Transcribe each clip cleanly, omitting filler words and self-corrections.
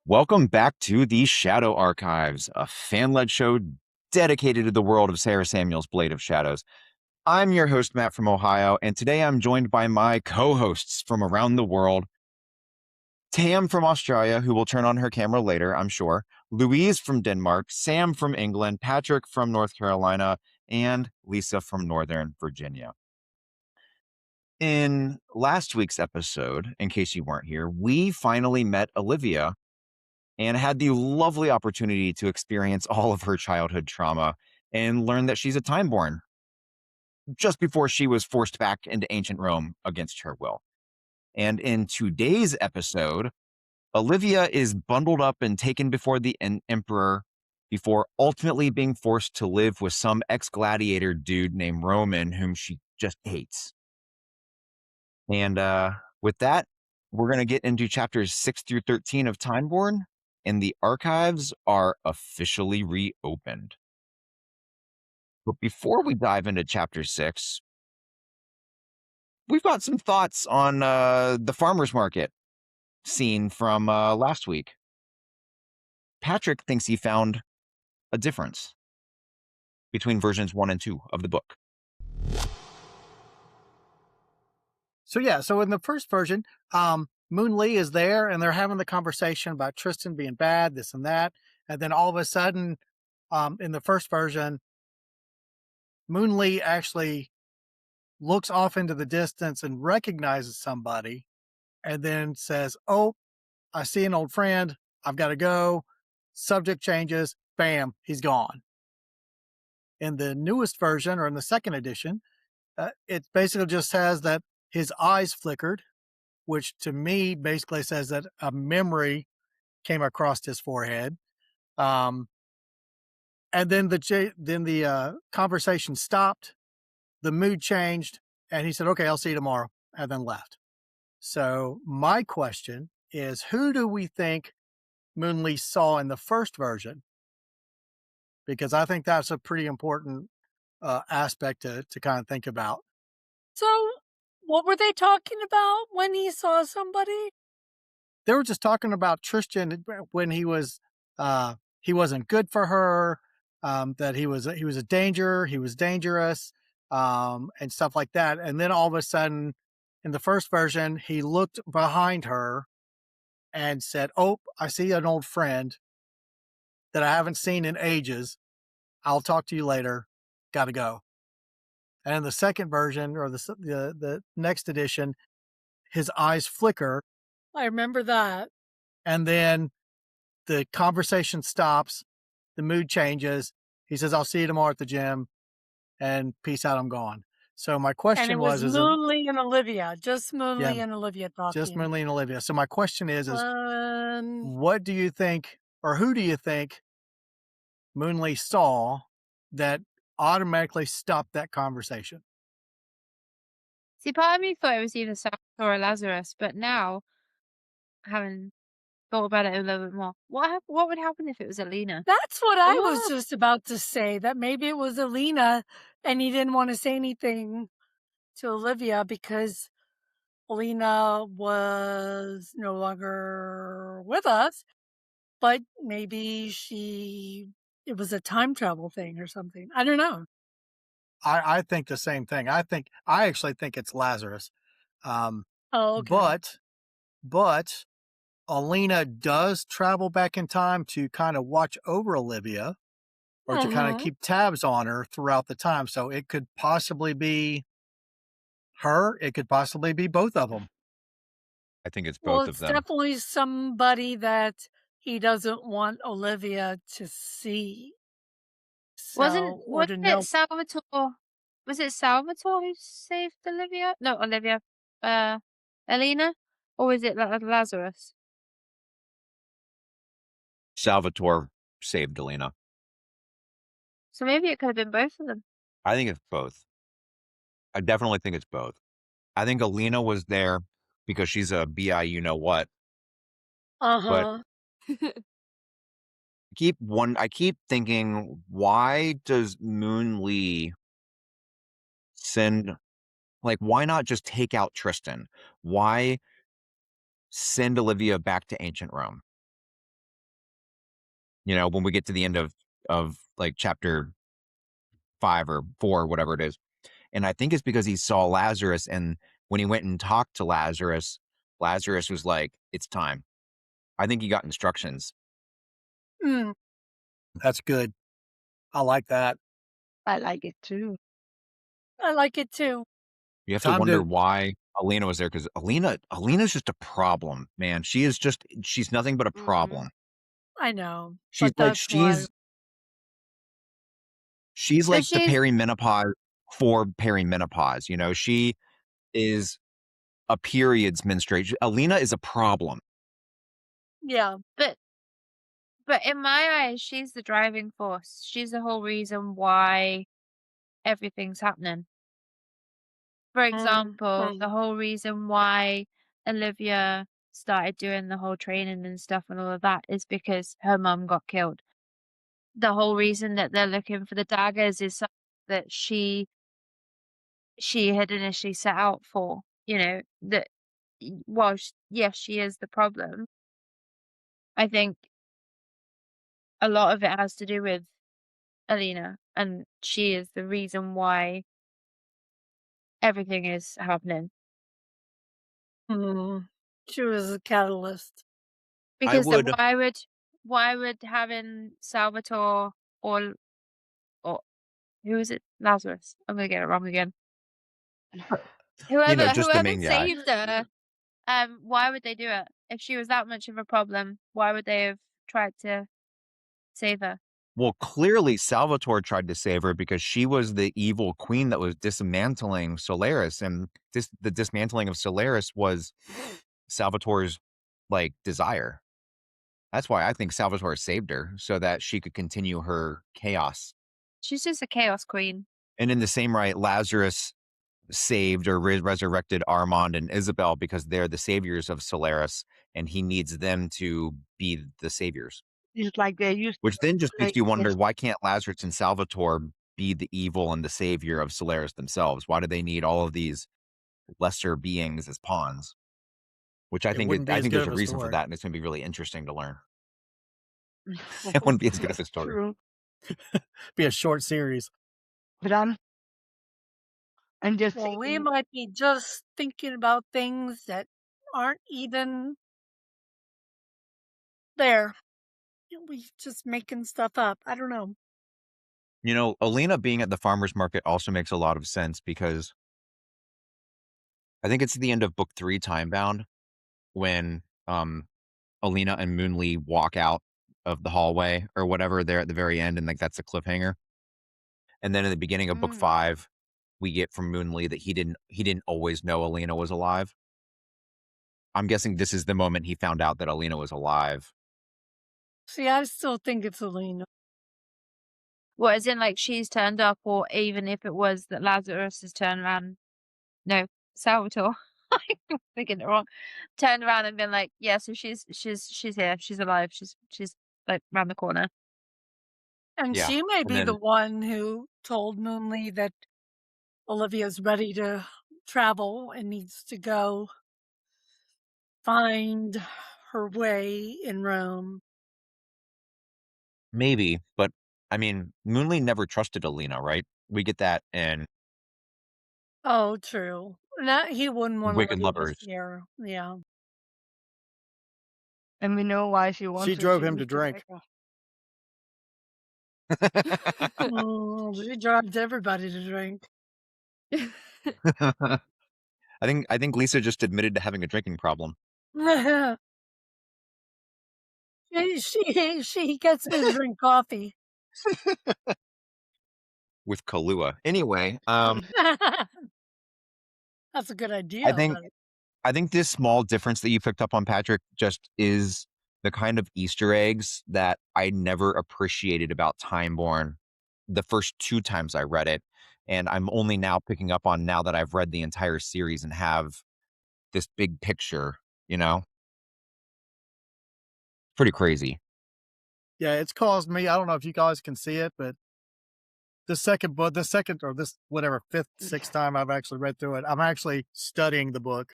Welcome back to the Shadow Archives, a fan-led show dedicated to the world of Sarah Samuel's Blade of Shadows. I'm your host, Matt from Ohio, and today I'm joined by my co-hosts from around the world. Tam from Australia, who will turn on her camera later, I'm sure. Louise from Denmark, Sam from England, Patrick from North Carolina, and Lisa from Northern Virginia. In last week's episode, in case you weren't here, we finally met Olivia and had the lovely opportunity to experience all of her childhood trauma and learn that she's a Timeborne just before she was forced back into ancient Rome against her will. And in today's episode, Olivia is bundled up and taken before the emperor before ultimately being forced to live with some ex-gladiator dude named Roman, whom she just hates. And with that, we're going to get into chapters 6 through 13 of Timeborne, and the archives are officially reopened. But before we dive into chapter 6, we've got some thoughts on the farmer's market scene from last week. Patrick thinks he found a difference between versions 1 and 2 of the book. So in the first version, Moon Lee is there and they're having the conversation about Tristan being bad, this and that. And then all of a sudden, in the first version, Moon Lee actually looks off into the distance and recognizes somebody and then says, "Oh, I see an old friend. I've got to go." Subject changes. Bam, he's gone. In the newest version, or in the second edition, it basically just says that his eyes flickered, which to me basically says that a memory came across his forehead. And then the conversation stopped, the mood changed, and he said, "Okay, I'll see you tomorrow," and then left. So my question is, who do we think Moon Lee saw in the first version? Because I think that's a pretty important aspect to kind of think about. So, what were they talking about when he saw somebody? They were just talking about Tristan when he wasn't good for her, that he was a danger, he was dangerous, and stuff like that. And then all of a sudden, in the first version, he looked behind her and said, "Oh, I see an old friend that I haven't seen in ages. I'll talk to you later. Got to go." And in the second version, or the next edition, his eyes flicker, I remember that. and then the conversation stops, the mood changes. He says, "I'll see you tomorrow at the gym," and peace out, I'm gone. So my And it question was is Moon Lee and Olivia, just Moon yeah, Lee and Olivia talking. just Moon Lee and Olivia. So my question is Um, what do you think, or who do you think Moon Lee saw that automatically stopped that conversation? See, part of me thought it was either Sara or Lazarus, but now, having thought about it a little bit more, what would happen if it was Alina? that's what I was Oh. just about to say, that maybe it was Alina and he didn't want to say anything to Olivia because Alina was no longer with us, but maybe it was a time travel thing or something. I don't know. I think the same thing. I actually think it's Lazarus. Oh, okay. But Alina does travel back in time to kind of watch over Olivia, or to kind of keep tabs on her throughout the time. So it could possibly be her. It could possibly be both of them. I think it's Well, both of it's them. definitely somebody that he doesn't want Olivia to see. So, or to know. Salvatore? Was it Salvatore who saved Olivia? No, Olivia. Alina, or was it Lazarus? Salvatore saved Alina. So maybe it could have been both of them. I think it's both. I definitely think it's both. I think Alina was there because she's a BI you-know-what. Uh-huh. I keep thinking, why does Moon Lee why not just take out Tristan? Why send Olivia back to ancient Rome? when we get to the end of like chapter 5 or 4, whatever it is. And I think it's because he saw Lazarus, and when he went and talked to Lazarus, Lazarus was like, "It's time." I think he got instructions. Mm, That's good. I like that. I like it too. I like it too. You have to Time wonder to why Alina was there, because Alina's just a problem, man. She's nothing but a Mhm. problem. I know, She's but like that's why. she's But like the she's perimenopause for perimenopause. She is a period's menstruation. Alina is a problem. Yeah. but in my eyes, she's the driving force. She's the whole reason why everything's happening. For example, the whole reason why Olivia started doing the whole training and stuff and all of that is because her mum got killed. The whole reason that they're looking for the daggers is something that she had initially set out for. That while yes, she is the problem. I think a lot of it has to do with Alina, and she is the reason why everything is happening. She was a catalyst. I Because then would why would having Salvatore or who is it? Lazarus. I'm gonna get it wrong again. Whoever just the main guy. saved her, why would they do it? If she was that much of a problem, why would they have tried to save her? Well, clearly Salvatore tried to save her because she was the evil queen that was dismantling Solaris, and the dismantling of Solaris was Salvatore's like desire. That's why I think Salvatore saved her, so that she could continue her chaos. She's just a chaos queen. And in the same right, Lazarus saved or resurrected Armand and Isabel because they're the saviors of Solaris, and he needs them to be the saviors. It's like they used Which then just makes play you wonder, against why can't Lazarus and Salvatore be the evil and the savior of Solaris themselves? Why do they need all of these lesser beings as pawns? Which I it think wouldn't be I as think good there's of a a reason for story. that, and it's going to be really interesting to learn. It wouldn't be as good of a story. True. Be a short series. But I'm just Well, we thinking, might be just thinking about things that aren't even there. We just making stuff up. I don't know. Alina being at the farmer's market also makes a lot of sense, because I think it's the end of book 3, Timebound, when Alina and Moonlee walk out of the hallway or whatever there at the very end, and like that's a cliffhanger. And then in the beginning of book 5, we get from Moonlee that he didn't always know Alina was alive. I'm guessing this is the moment he found out that Alina was alive. See, I still think it's Alina. Well, as in like she's turned up, or even if it was that Lazarus has turned around. No, Salvatore. I'm thinking it wrong. Turned around and been like, yeah, so she's here, she's alive, she's like round the corner. And Yeah. she may And be the then one who told Moonlee that Olivia's ready to travel and needs to go find her way in Rome. maybe, but I mean, Moonlee never trusted Alina, right? We get that in Oh, true. He wouldn't want Wicked Olivia to Lovers. see her. Yeah. and we know why she wants She to. drove She him to was drink. She drives everybody to drink. I think Lisa just admitted to having a drinking problem She gets me to drink coffee. with Kahlua. Anyway, That's a good I idea. think I think this small difference that you picked up on, Patrick, just is the kind of Easter eggs that I never appreciated about Timeborne the first 2 times I read it. And I'm only now picking up on, now that I've read the entire series and have this big picture, Pretty crazy. Yeah, it's caused me. I don't know if you guys can see it, but the second or this whatever 5th, 6th time I've actually read through it, I'm actually studying the book.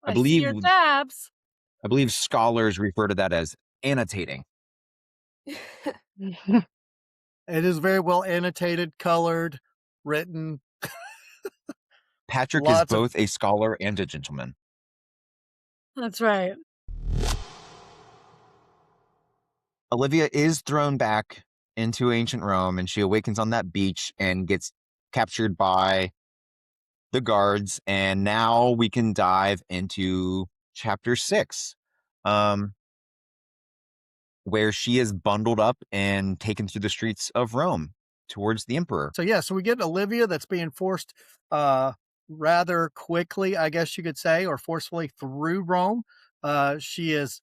I I see believe your tabs. I believe scholars refer to that as annotating. It is very well annotated, colored, written. Patrick is Lots of both a scholar and a gentleman. That's right. Olivia is thrown back into ancient Rome, and she awakens on that beach and gets captured by the guards. And now we can dive into chapter 6, where she is bundled up and taken through the streets of Rome towards the emperor. So we get Olivia that's being forced rather quickly, I guess you could say, or forcefully through Rome. She is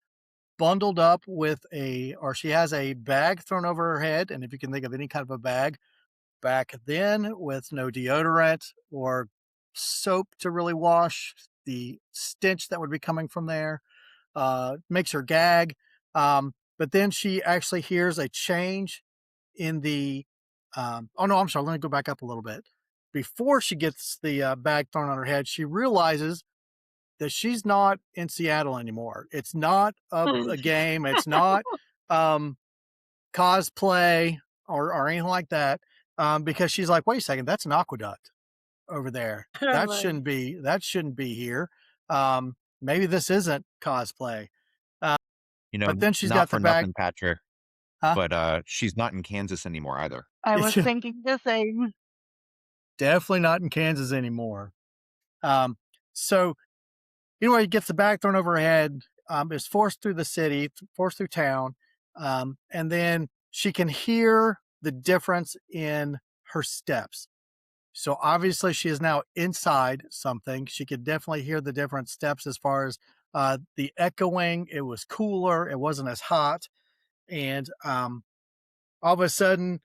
bundled up with she has a bag thrown over her head. And if you can think of any kind of a bag back then with no deodorant or soap to really wash the stench that would be coming from there, makes her gag. But then she actually hears a change in the oh no, I'm sorry, let me go back up a little bit. Before she gets the bag thrown on her head, she realizes that she's not in Seattle anymore. It's not a game. It's not cosplay or anything like that. Because she's like, wait a second, that's an aqueduct over there. That Right. shouldn't be here. Maybe this isn't cosplay. But then she's not got for the bag. nothing, Patrick, Huh? but she's not in Kansas anymore either. I was thinking the same. Definitely not in Kansas anymore. So anyway, he gets the bag thrown over her head, is forced through the city, forced through town, and then she can hear the difference in her steps. So obviously she is now inside something. She could definitely hear the different steps as far as the echoing. It was cooler. It wasn't as hot. And all of a sudden,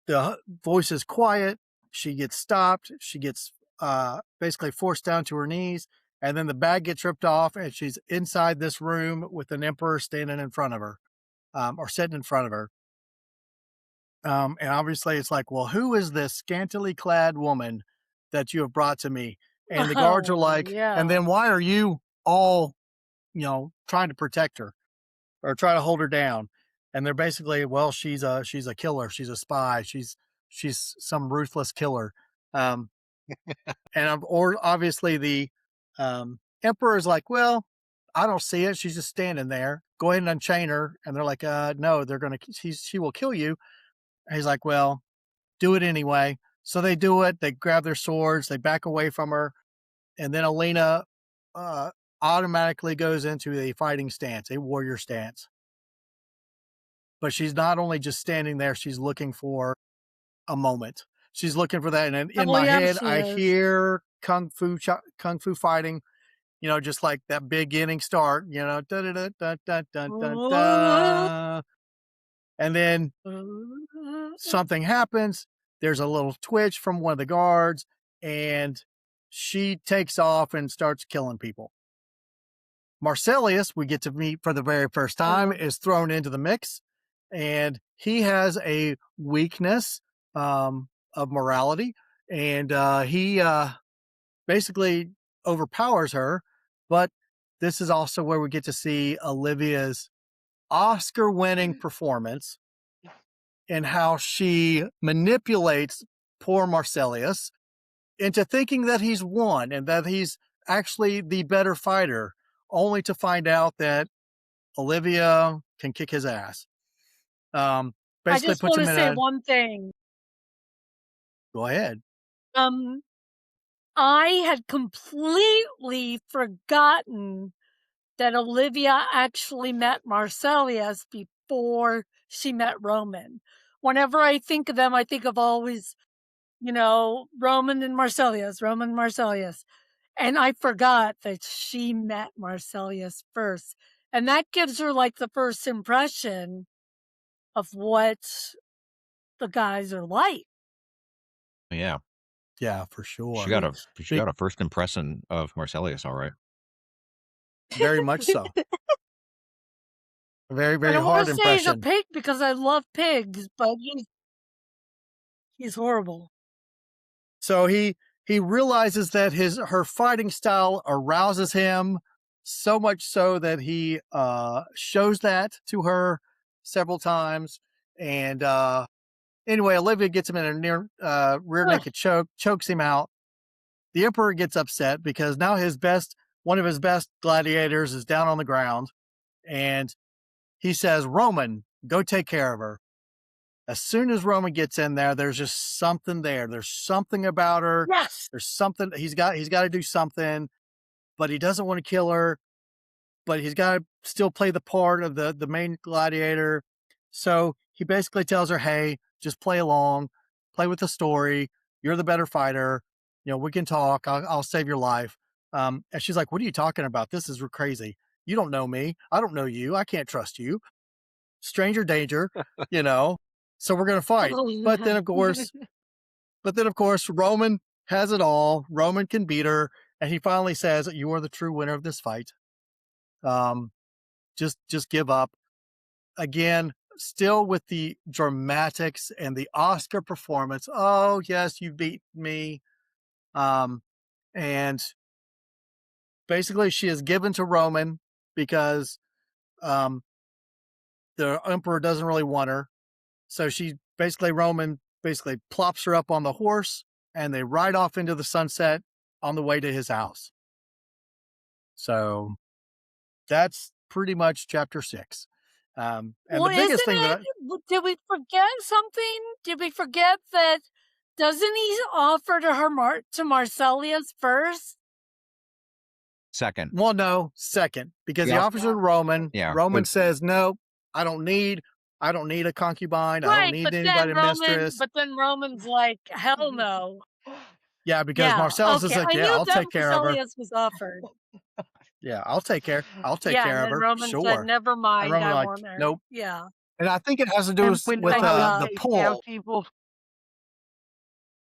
the voice is quiet. She gets stopped. She gets basically forced down to her knees. And then the bag gets ripped off, and she's inside this room with an emperor standing in front of her, or sitting in front of her. And obviously it's like, well, who is this scantily clad woman that you have brought to me? And the guards are like, and then why are you all, trying to protect her or try to hold her down? And they're basically, well, she's a killer. She's a spy. She's some ruthless killer. And or obviously the emperor is like, well, I don't see it. She's just standing there. Go ahead and unchain her. And they're like, no, she will kill you. And he's like, well, do it anyway. So they do it. They grab their swords. They back away from her. And then Alina automatically goes into a fighting stance, a warrior stance. But she's not only just standing there, she's looking for a moment. She's looking for that. And in my head, I hear kung fu fighting, just like that beginning start, da da da da da da da da. And then something happens. There's a little twitch from one of the guards, and she takes off and starts killing people. Marcellious, we get to meet for the very first time, is thrown into the mix, and he has a weakness of morality, and he basically overpowers her. But this is also where we get to see Olivia's Oscar-winning performance and how she manipulates poor Marcellious into thinking that he's won and that he's actually the better fighter, only to find out that Olivia can kick his ass. I Basically just puts want him to in say a. one thing. Go ahead. I had completely forgotten that Olivia actually met Marcellius before she met Roman. Whenever I think of them, I think of always, Roman and Marcellius, Roman and Marcellius. And I forgot that she met Marcellius first. And that gives her like the first impression of what the guys are like. Yeah. Yeah, for sure. She got a first impression of Marcellius, all right. Very much so. Very, very I don't hard want to say he's a impression. pig because I love pigs, but he's horrible. So he realizes that her fighting style arouses him, So much so that he shows that to her several times. And anyway, Olivia gets him in a near rear naked choke, chokes him out. The Emperor gets upset because now one of his best gladiators is down on the ground. And he says, Roman, go take care of her. As soon as Roman gets in there, there's just something there. There's something about her. Yes. There's something he's got to do something, but he doesn't want to kill her, but he's got to still play the part of the main gladiator. So he basically tells her, hey, just play along, play with the story. You're the better fighter. We can talk. I'll save your life. And she's like, what are you talking about? This is crazy. You don't know me. I don't know you. I can't trust you. Stranger danger, so we're going to fight. But then of course, Roman has it all. Roman can beat her. And he finally says, you are the true winner of this fight. Just give up. Again, still with the dramatics and the Oscar performance. Oh yes, you beat me. And basically she is given to Roman because the Emperor doesn't really want her. So Roman plops her up on the horse and they ride off into the sunset on the way to his house. So that's pretty much chapter 6. And well, the biggest thing did we forget something? Did we forget that doesn't he offer to her to Marcellious first? Second. Well, no, second, because he offers her to Roman. Yeah. Roman says, no, I don't need a concubine. Right, I don't need anybody mistress. But then Roman's like, hell no. Yeah, because Marcellious is like, I'll take care of her. Marcellious was offered. Yeah, I'll take care of her. Roman said, never mind, I want her. Nope. Yeah. And I think it has to do with the pull. People.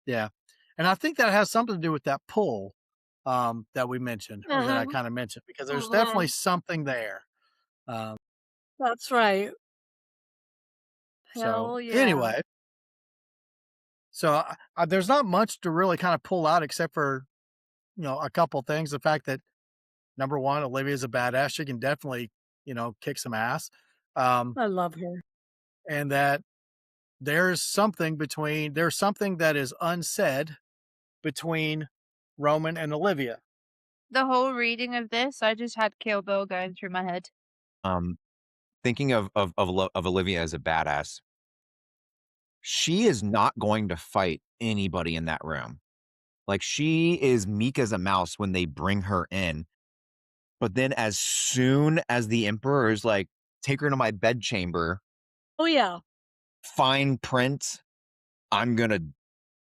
Yeah. And I think that has something to do with that pull that we mentioned, or that I kind of mentioned, because there's definitely something there. That's right. So anyway, so there's not much to really kind of pull out except for, a couple things. The fact that, number one, Olivia's a badass. She can definitely, kick some ass. I love her. And that there's something that is unsaid between Roman and Olivia. The whole reading of this, I just had Kill Bill going through my head. Thinking of Olivia as a badass, she is not going to fight anybody in that room. Like, she is meek as a mouse when they bring her in. But then as soon as the Emperor is like, take her to my bedchamber. Oh, yeah. Fine print. I'm going to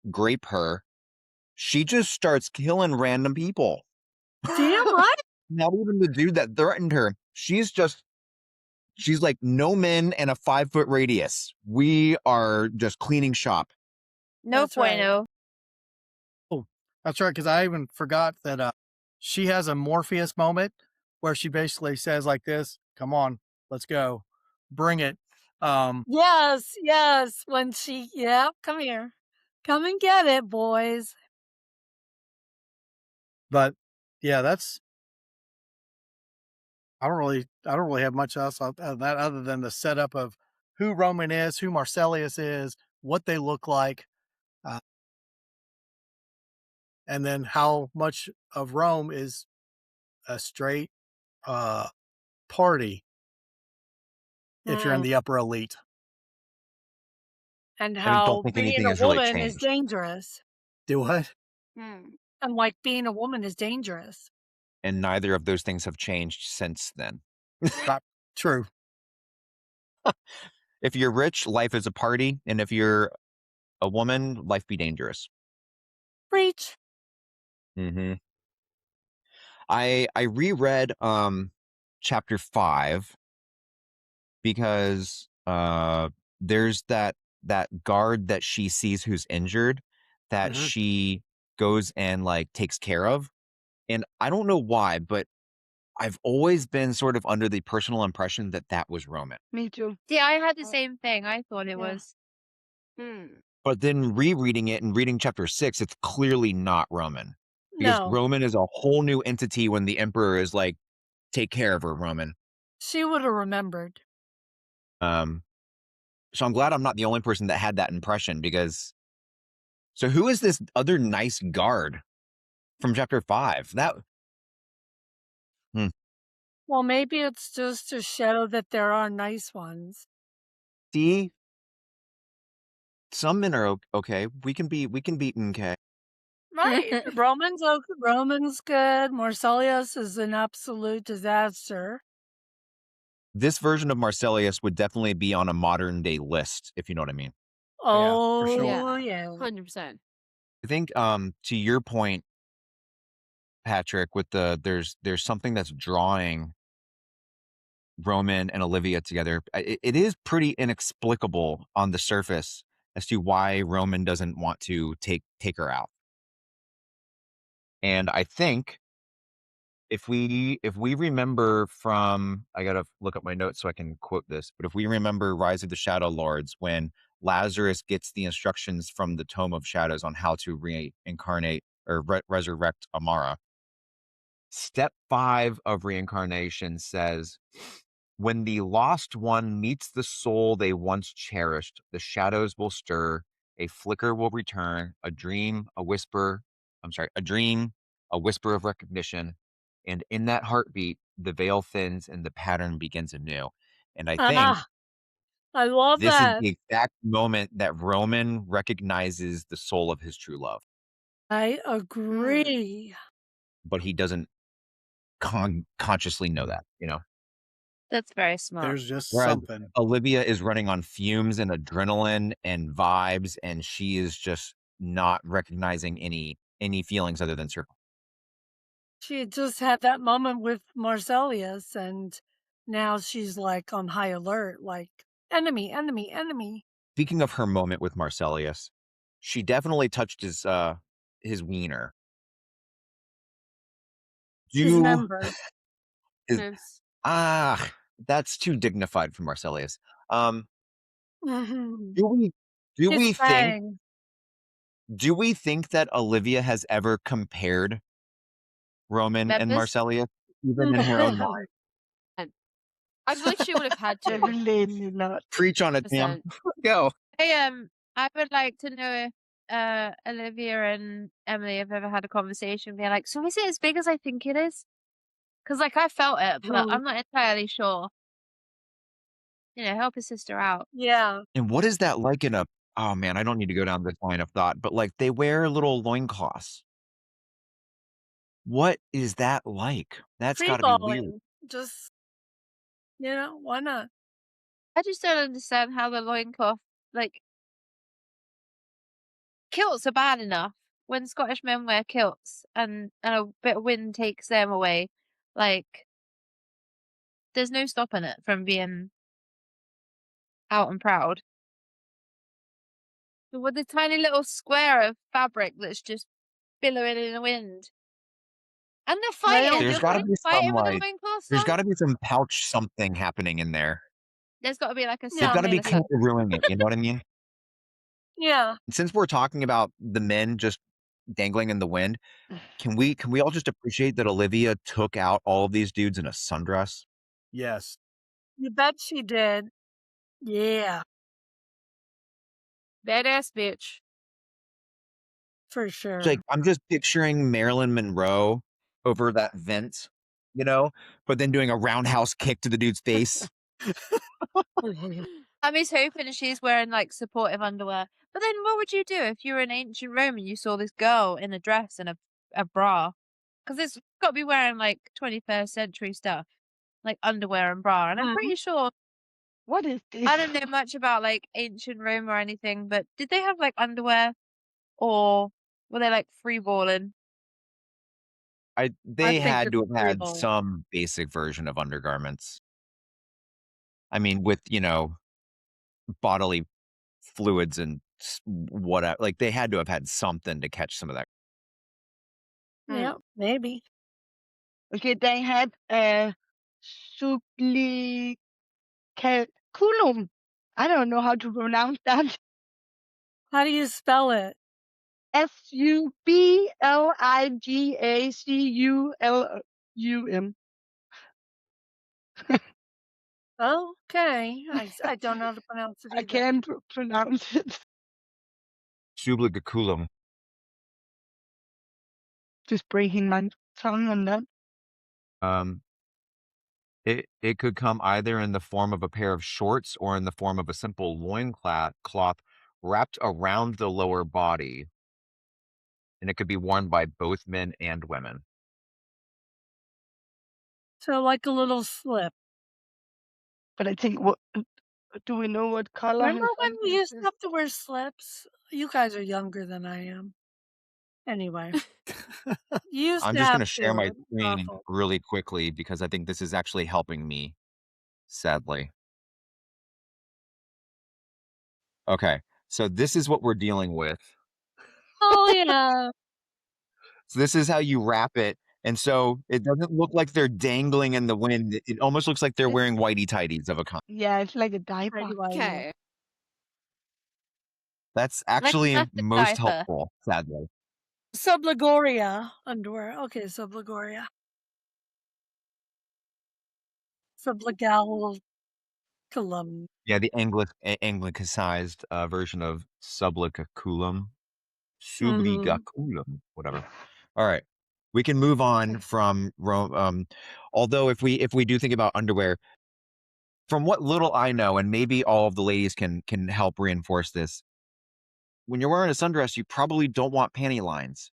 grape her. She just starts killing random people. Damn right. Not even the dude that threatened her. She's like, no men and a 5-foot radius. We are just cleaning shop. No bueno. Right. Oh, that's right. Because I even forgot that she has a Morpheus moment where she basically says like this, come on, let's go. Bring it. Yes. When she, come here. Come and get it, boys. But yeah, I don't really have much else of that other than the setup of who Roman is, who Marcellious is, what they look like, and then how much of Rome is a straight party if you're in the upper elite. And how being a woman is changed. Dangerous. Do what? And like being a woman is dangerous. And neither of those things have changed since then. True. If you're rich, life is a party. And if you're a woman, life be dangerous. Preach. Mm-hmm. I reread chapter 5 because there's that guard that she sees who's injured that she goes and like takes care of. And I don't know why, but I've always been sort of under the personal impression that was Roman. Me too. Yeah, I had the same thing. I thought it was. But then rereading it and reading chapter 6, it's clearly not Roman. Because Roman is a whole new entity when the Emperor is like take care of her, Roman. She would have remembered. So I'm glad I'm not the only person that had that impression, because so who is this other nice guard from chapter 5? Well, maybe it's just to show that there are nice ones. See, some men are okay. We can be okay. Right. Roman's good. Marcellious is an absolute disaster. This version of Marcellius would definitely be on a modern day list, if you know what I mean. for sure. Oh, yeah. 100%. I think to your point, Patrick, with there's something that's drawing Roman and Olivia together. It is pretty inexplicable on the surface as to why Roman doesn't want to take her out. And I think if we remember from, I gotta look up my notes so I can quote this, but if we remember Rise of the Shadow Lords, when Lazarus gets the instructions from the Tome of Shadows on how to reincarnate or resurrect Amara, step 5 of reincarnation says, when the lost one meets the soul they once cherished, the shadows will stir, a flicker will return, a dream, a whisper of recognition, and in that heartbeat, the veil thins and the pattern begins anew. And I think I love this is that. the exact moment that Roman recognizes the soul of his true love, I agree. but he doesn't consciously know that, you know? That's very smart. There's just Whereas something. Olivia is running on fumes and adrenaline and vibes, and she is just not recognizing any feelings other than circle. She had just had that moment with Marcellius, and now she's like on high alert, like enemy, enemy, enemy. Speaking of her moment with Marcellius, she definitely touched his wiener. His member. Yes. That's too dignified for Marcellius. Mhm. Do we His think fang. that Olivia has ever compared Roman and Members? Marcellius, even in her own mind? I feel like she would have had to. Definitely not. Preach on it, Sam. Go. I would like to know if Olivia and Emily have ever had a conversation being like, so is it as big as I think it is? Because like I felt it, but I'm not entirely sure. You know, help a sister out. Yeah. And what is that like in a, oh man, I don't need to go down this line of thought, but like they wear little loincloths. What is that like? That's got to be weird. Free-balling. Just, why not? I just don't understand how the loincloth, like, kilts are bad enough when Scottish men wear kilts and a bit of wind takes them away. Like, there's no stopping it from being out and proud. But with the tiny little square of fabric that's just billowing in the wind. And they're fighting. There's got to be fighting some with the like, loincloths there's on. got to be some pouch something happening in there. There's got to be like a They've got to be simulator. kangarooing it. You know what I mean? Yeah. Since we're talking about the men just dangling in the wind, can we all just appreciate that Olivia took out all of these dudes in a sundress? Yes. You bet she did. Yeah. Badass bitch. For sure. It's like I'm just picturing Marilyn Monroe over that vent, but then doing a roundhouse kick to the dude's face. I'm just hoping she's wearing like supportive underwear. But then what would you do if you were an ancient Roman and you saw this girl in a dress and a bra? Because it's got to be wearing like 21st century stuff, like underwear and bra. And I'm pretty sure, What is this? I don't know much about like ancient Rome or anything, but did they have like underwear or were they like free balling? They think had it's to have had free-balling. some basic version of undergarments. I mean, with, bodily fluids and whatever. Like they had to have had something to catch some of that. Yeah, maybe. Okay, they had a subliculum. I don't know how to pronounce that. How do you spell it? Subligaculum. Okay. I don't know how to pronounce it I either. can't pronounce it. Subligaculum. Just breaking my tongue on that. It could come either in the form of a pair of shorts or in the form of a simple cloth wrapped around the lower body, and it could be worn by both men and women. So like a little slip. But I think what do we know what color Remember his when we sundress used to is? have to wear slips? You guys are younger than I am. Anyway, you used I'm to just have going to share to. my It's screen awful. really quickly because I think this is actually helping me, sadly. Okay, so this is what we're dealing with. Oh yeah. So this is how you wrap it. And so it doesn't look like they're dangling in the wind. It almost looks like they're It's, wearing whitey tighties of a kind. yeah, it's like a diaper. Tidy whitey. Okay. That's Like a actually method most diaper. helpful, sadly. Subligoria underwear. Okay, subligoria. Subligalculum. Yeah, the Anglicized version of subligaculum. Subligaculum, whatever. All right. We can move on from although if we do think about underwear, from what little I know, and maybe all of the ladies can help reinforce this, when you're wearing a sundress, you probably don't want panty lines.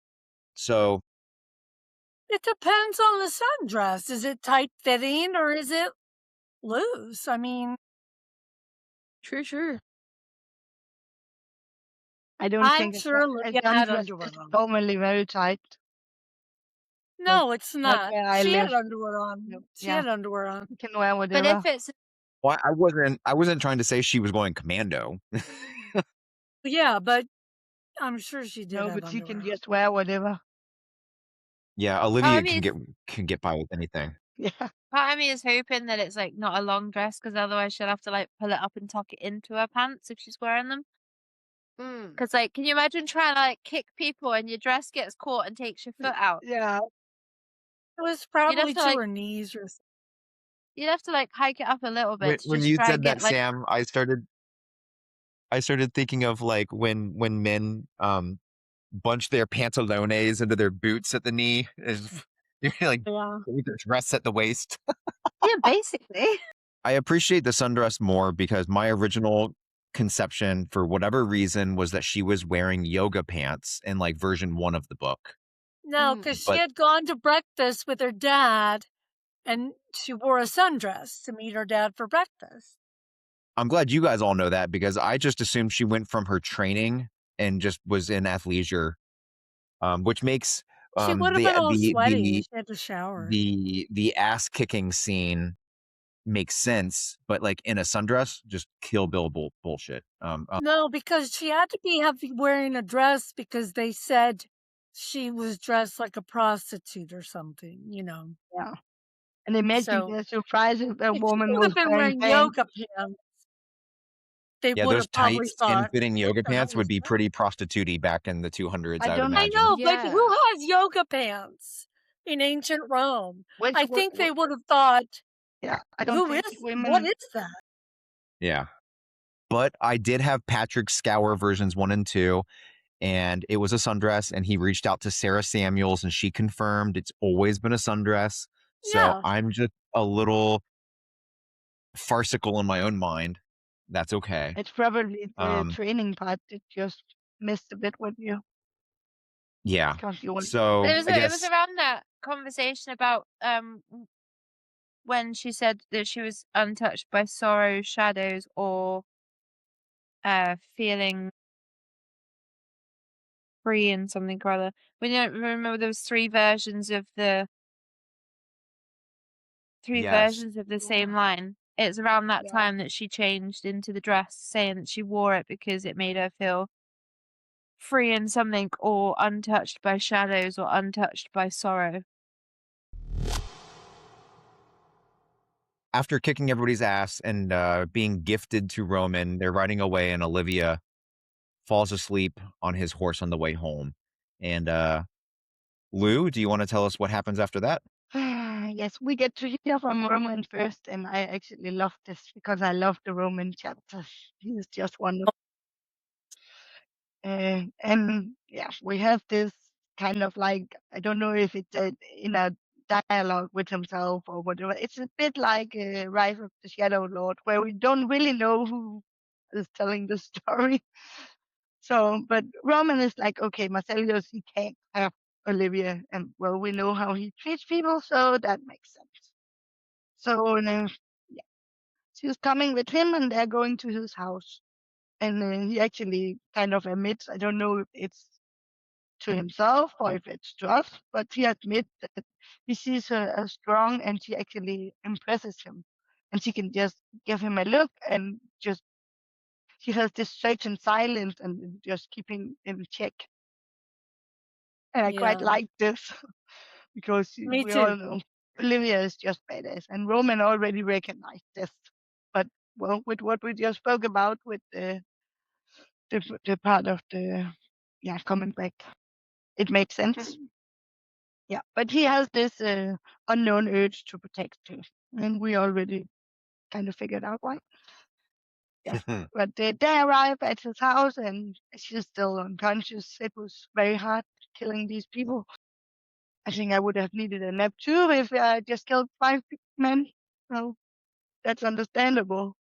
So It depends on the sundress. Is it tight fitting or is it loose? I mean, True. I don't I'm think sure a Olivia had sundress underwear is on. normally very tight. No, it's Not not. where I She had live. underwear on. No, She yeah, had underwear on. you can wear But whatever. if it's well, I wasn't trying to say she was going commando. Yeah, but I'm sure she did No, have but she can underwear on. just wear whatever. Yeah, Olivia mean, can get by with anything. Yeah. part of me is hoping that it's like not a long dress because otherwise she'll have to like pull it up and tuck it into her pants if she's wearing them. Mm. Because like, can you imagine trying to like kick people and your dress gets caught and takes your foot out? Yeah. It was You'd probably have to to like her knees or something. you'd have to like hike it up a little bit to When just you try and said get that, like Sam, I started thinking of like when men bunch their pantalones into their boots at the knee. You're like Yeah. with their dress at the waist. yeah, basically. I appreciate the sundress more because my original conception, for whatever reason, was that she was wearing yoga pants in like version 1 of the book. No, because she But had gone to breakfast with her dad and she wore a sundress to meet her dad for breakfast. I'm glad you guys all know that because I just assumed she went from her training and just was in athleisure, which makes She would have been all sweaty. the She had to shower. the ass kicking scene makes sense, but like in a sundress, just Kill Bill bullshit. No, because she had to be wearing a dress because they said she was dressed like a prostitute or something, you know. Yeah. And imagine So the surprise if a if she woman would was have been wearing wearing pants. yoga pants, they Yeah, would those have probably tight, thought skin-fitting yoga that pants would was be her. pretty prostitute-y back in the 200s, I I would don't. I imagine. know, but Yeah. who has yoga pants in ancient Rome? Which I think they would have thought, yeah, I don't think what women. is that? Yeah. But I did have Patrick scour versions 1 and 2, and it was a sundress, and he reached out to Sarah Samuels, and she confirmed it's always been a sundress. So Yeah. I'm just a little farcical in my own mind. That's okay. It's probably the Um, training part that just missed a bit with you yeah. because you want. So It was I it was guess around that conversation about when she said that she was untouched by sorrow, shadows, or feeling free and something or other. We don't remember there was three versions of the yes. same line. It's around that Yeah. time that she changed into the dress, saying that she wore it because it made her feel free in something, or untouched by shadows, or untouched by sorrow. After kicking everybody's ass and being gifted to Roman, they're riding away, and Olivia falls asleep on his horse on the way home. And Lou, do you want to tell us what happens after that? yes, we get to hear from Roman first, and I actually love this because I love the Roman chapters. He is just wonderful. And yeah, we have this kind of like, I don't know if it's in a dialogue with himself or whatever. It's a bit like Rise of the Shadow Lord, where we don't really know who is telling the story. So, but Roman is like, okay, Marcellious, he can't have Olivia, and well, we know how he treats people, so that makes sense. So, yeah, she's coming with him, and they're going to his house. And he actually kind of admits, I don't know if it's to himself or if it's to us, but he admits that he sees her as strong, and she actually impresses him. And she can just give him a look and just, she has this certain silence and just keeping in check. And I quite Yeah. like this because Me we all too. know Olivia is just badass, and Roman already recognized this. But well, with what we just spoke about with the part of the coming back, it made sense. Yeah, but he has this unknown urge to protect her, and we already kind of figured out why. Yeah, but they arrive at his house, and she's still unconscious. It was very hard killing these people. I think I would have needed a nap too if I just killed 5 men. So that's understandable.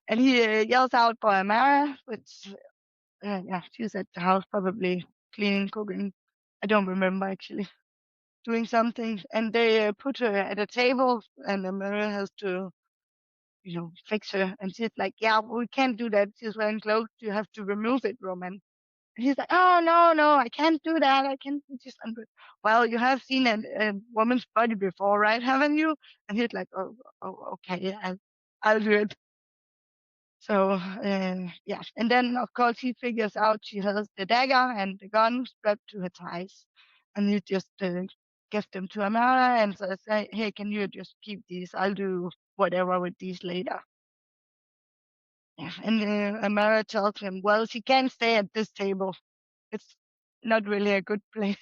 And he yells out for Amara, which she's at the house probably cleaning, cooking. I don't remember actually. Doing something, and they put her at a table, and Amara has to, fix her. And she's like, "Yeah, we can't do that. She's wearing clothes. You have to remove it, Roman." And he's like, "Oh no, I can't do that. I can't just undo it." Well, you have seen a woman's body before, right? Haven't you? And he's like, "Oh, okay, I'll do it." So yeah, and then of course he figures out she has the dagger and the gun strapped to her thighs, and he just gives them to Amara and says, "Hey, can you just keep these? I'll do whatever with these later." Yeah, and Amara tells him, "Well, she can't stay at this table. It's not really a good place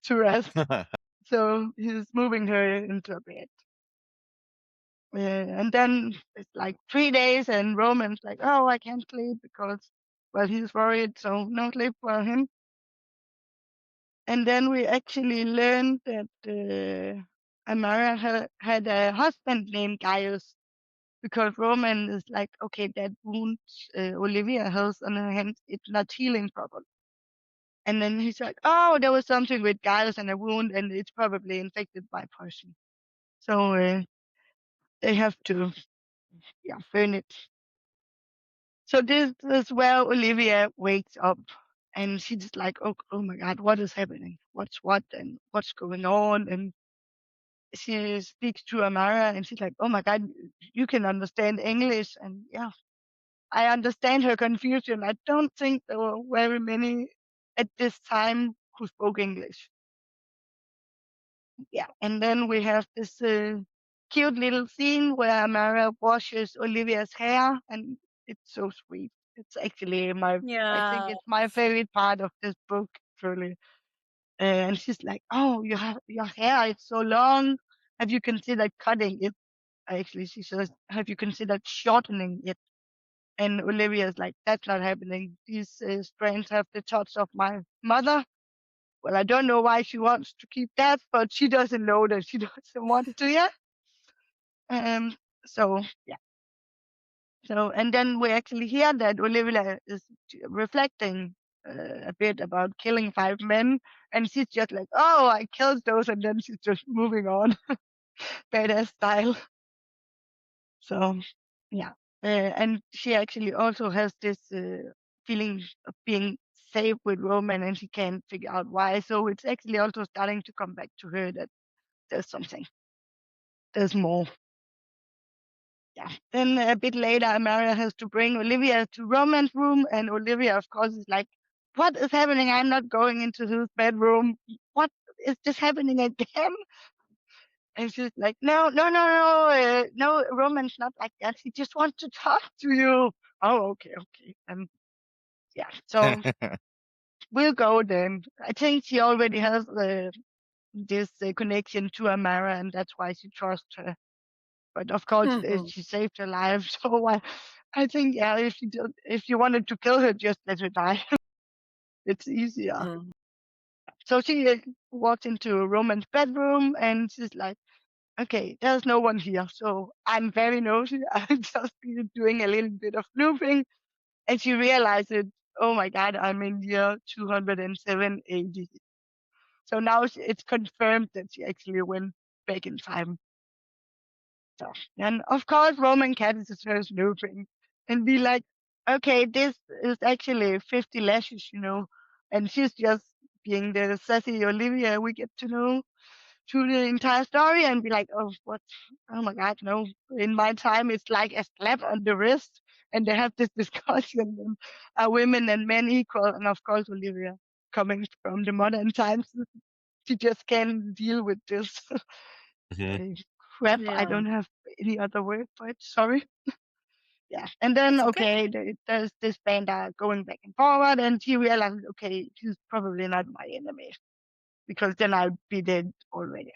to rest." So he's moving her into a bed. And then it's like 3 days, and Roman's like, "Oh, I can't sleep because, well, he's worried, so no sleep for him." And then we actually learned that Amara had a husband named Gaius, because Roman is like, okay, that wound Olivia has on her hand, it's not healing properly. And then he's like, "Oh, there was something with Gaius and a wound, and it's probably infected by poison." So they have to, burn it. So this is where Olivia wakes up, and she's just like, oh my God, what is happening? What's what and what's going on? And she speaks to Amara, and she's like, "Oh my God, you can understand English." And yeah, I understand her confusion. I don't think there were very many at this time who spoke English. Yeah, and then we have this cute little scene where Amara washes Olivia's hair, and it's so sweet. It's actually I think Yeah. it's my favorite part of this book, truly. And she's like, "Oh, you have your hair, it's so long. Have you considered cutting it?" Actually, she says, "Have you considered shortening it?" And Olivia's like, "That's not happening. These strands have the touch of my mother." Well, I don't know why she wants to keep that, but she doesn't know that she doesn't want to yet. So yeah. So, and then we actually hear that Olivia is reflecting a bit about killing 5 men, and she's just like, "Oh, I killed those," and then she's just moving on, badass style. So yeah, and she actually also has this feeling of being safe with Roman, and she can't figure out why. So it's actually also starting to come back to her that there's something, there's more. Yeah. Then a bit later, Amara has to bring Olivia to Roman's room, and Olivia, of course, is like, "What is happening? I'm not going into his bedroom. What is this happening again?" And she's like, "No, no, no, no, no, Roman's not like that. He just wants to talk to you." Oh, okay, okay. Yeah, so we'll go then. I think she already has this connection to Amara, and that's why she trusts her. But of course, she saved her life. So I think, yeah, if you wanted to kill her, just let her die. It's easier. So she walks into Roman's bedroom, and she's like, okay, there's no one here. So I'm very nosy. I'm just doing a little bit of snooping. And she realizes, oh my God, I'm in year 207 AD. So now it's confirmed that she actually went back in time. So, and of course, Roman catches her snooping and be like, okay, this is actually 50 lashes, and she's just being the sassy Olivia we get to know through the entire story and be like, oh, what? Oh my God, no. In my time, it's like a slap on the wrist. And they have this discussion, are women and men equal? And of course, Olivia, coming from the modern times, she just can't deal with this crap. I Yeah. don't have any other word for it. Sorry. Yeah. And then, That's okay. there's this band going back and forward, and she realizes, okay, she's probably not my enemy because then I'd be dead already.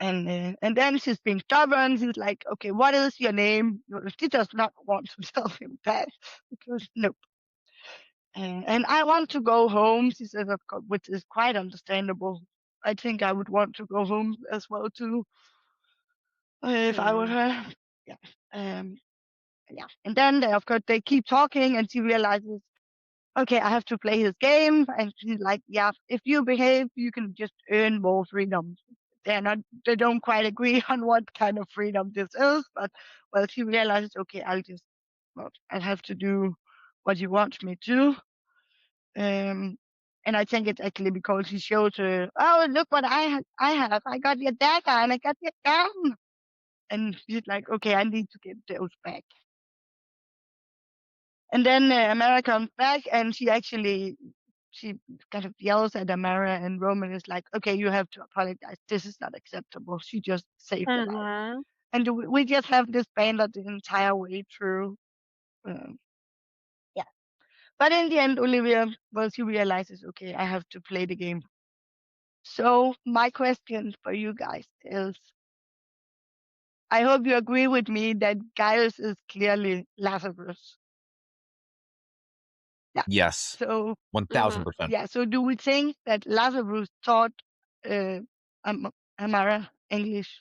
And then she's being stubborn. She's like, okay, what is your name? She does not want to tell him that because nope. And I want to go home, she says, of course, which is quite understandable. I think I would want to go home as well too, if I were her. Yeah. Yeah. And then of course they keep talking, and she realizes, okay, I have to play his game. And she's like, yeah, if you behave, you can just earn more freedom. They don't quite agree on what kind of freedom this is, but well, she realizes, okay, I'll have to do what you want me to. And I think it's actually because he shows her, oh, look what I have. I got your dagger and I got your gun. And she's like, okay, I need to get those back. And then Amara comes back, and she kind of yells at Amara, and Roman is like, okay, you have to apologize. This is not acceptable. She just saved your life. And we just have this banter the entire way through. Yeah. But in the end, Olivia, well, she realizes, okay, I have to play the game. So my question for you guys is, I hope you agree with me that Giles is clearly Lazarus. Yeah. Yes, So 1000%. yeah. So do we think that Lazarus taught Amara English,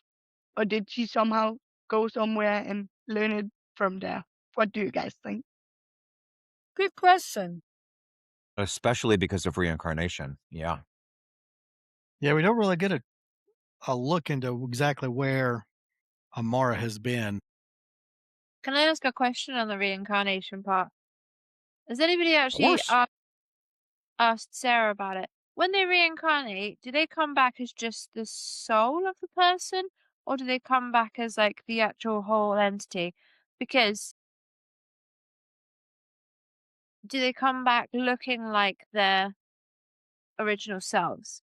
or did she somehow go somewhere and learn it from there? What do you guys think? Good question. Especially because of reincarnation. Yeah. Yeah, we don't really get a look into exactly where Amara has been. Can I ask a question on the reincarnation part? Has anybody Of actually course. asked Sarah about it? When they reincarnate, do they come back as just the soul of the person, or do they come back as like the actual whole entity? Because do they come back looking like their original selves?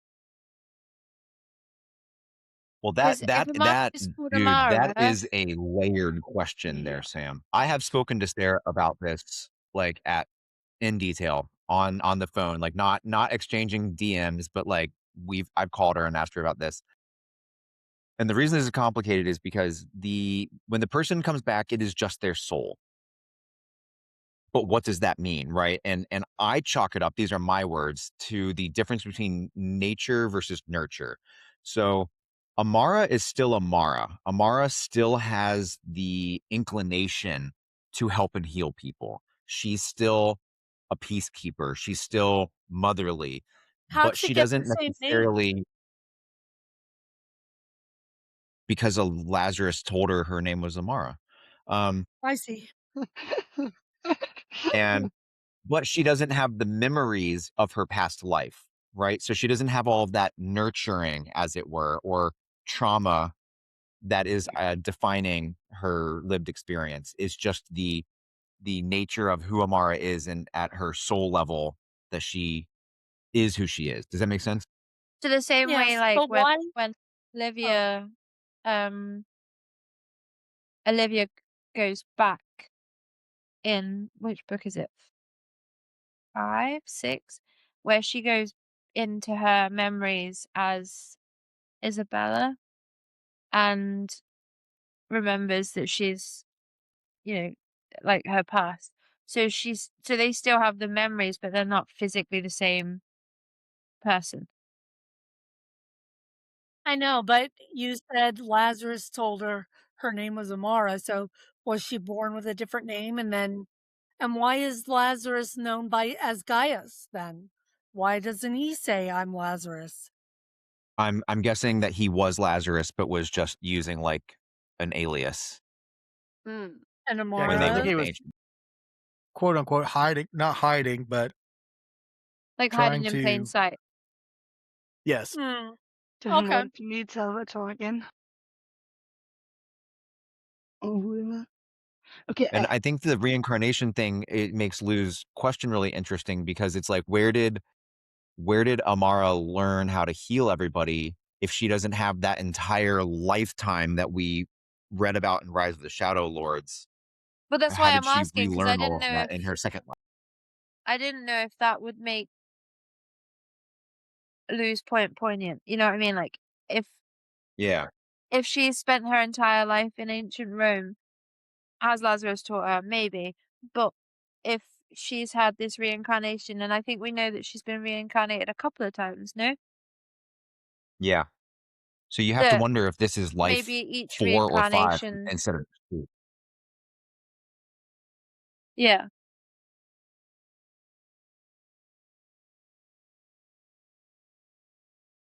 Well, Because if Amara is called dude, that Amara, is a layered question Yeah. there, Sam. I have spoken to Sarah about this, like, in detail on the phone, like, not exchanging DMs, but, like, I've called her and asked her about this. And the reason this is complicated is because when the person comes back, it is just their soul. But what does that mean, right? And I chalk it up, these are my words, to the difference between nature versus nurture. So Amara is still Amara. Amara still has the inclination to help and heal people. She's still a peacekeeper. She's still motherly, How'd but she she get the doesn't same name? necessarily, because Lazarus told her name was Amara. I see. And but she doesn't have the memories of her past life, right? So she doesn't have all of that nurturing, as it were, or trauma that is defining her lived experience. It's just the nature of who Amara is, and at her soul level, that she is who she is. Does that make sense? to the same way, Yes, like but why? when Oh, Olivia, um, Olivia goes back in which book is it? 5, 6, where she goes into her memories as Isabella and remembers that she's, like her past. So they still have the memories, but they're not physically the same person. I know, but you said Lazarus told her her name was Amara, so was she born with a different name? And why is Lazarus known as Gaius then? Why doesn't he say I'm Lazarus? I'm guessing that he was Lazarus, but was just using like an alias Mm. And Yeah, Amara when 'cause I they think lived he in was ancient. quote unquote hiding, not hiding, but Like trying hiding in plain to. sight. Yes. Mm, Doesn't okay. want to meet Salvatore again. Or whoever. Okay, And I think the reincarnation thing, it makes Lou's question really interesting because it's like, where did Amara learn how to heal everybody if she doesn't have that entire lifetime that we read about in Rise of the Shadow Lords? But that's How why did I'm she asking, because relearn all of that in her second life? I didn't know if that would make Lou's point poignant. You know what I mean? Like if Yeah. if she spent her entire life in ancient Rome, has Lazarus taught her? Maybe. But if she's had this reincarnation, and I think we know that she's been reincarnated a couple of times, no? Yeah. So you have to That wonder if this is maybe life each 4 or 5 reincarnation. instead of 2. Yeah.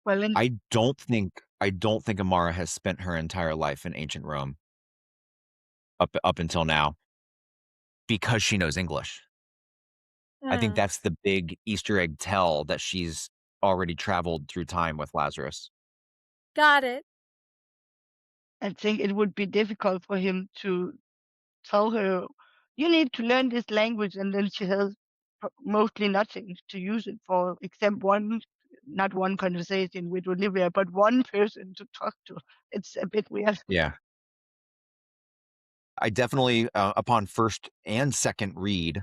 well, and I don't think Amara has spent her entire life in ancient Rome up until now because she knows English. I think Mm, that's the big Easter egg tell that she's already traveled through time with Lazarus. got it. I think it would be difficult for him to tell her, you need to learn this language, and then she has mostly nothing to use it for except not one conversation with Olivia, but one person to talk to. It's a bit weird. Yeah. I definitely, upon first and second read,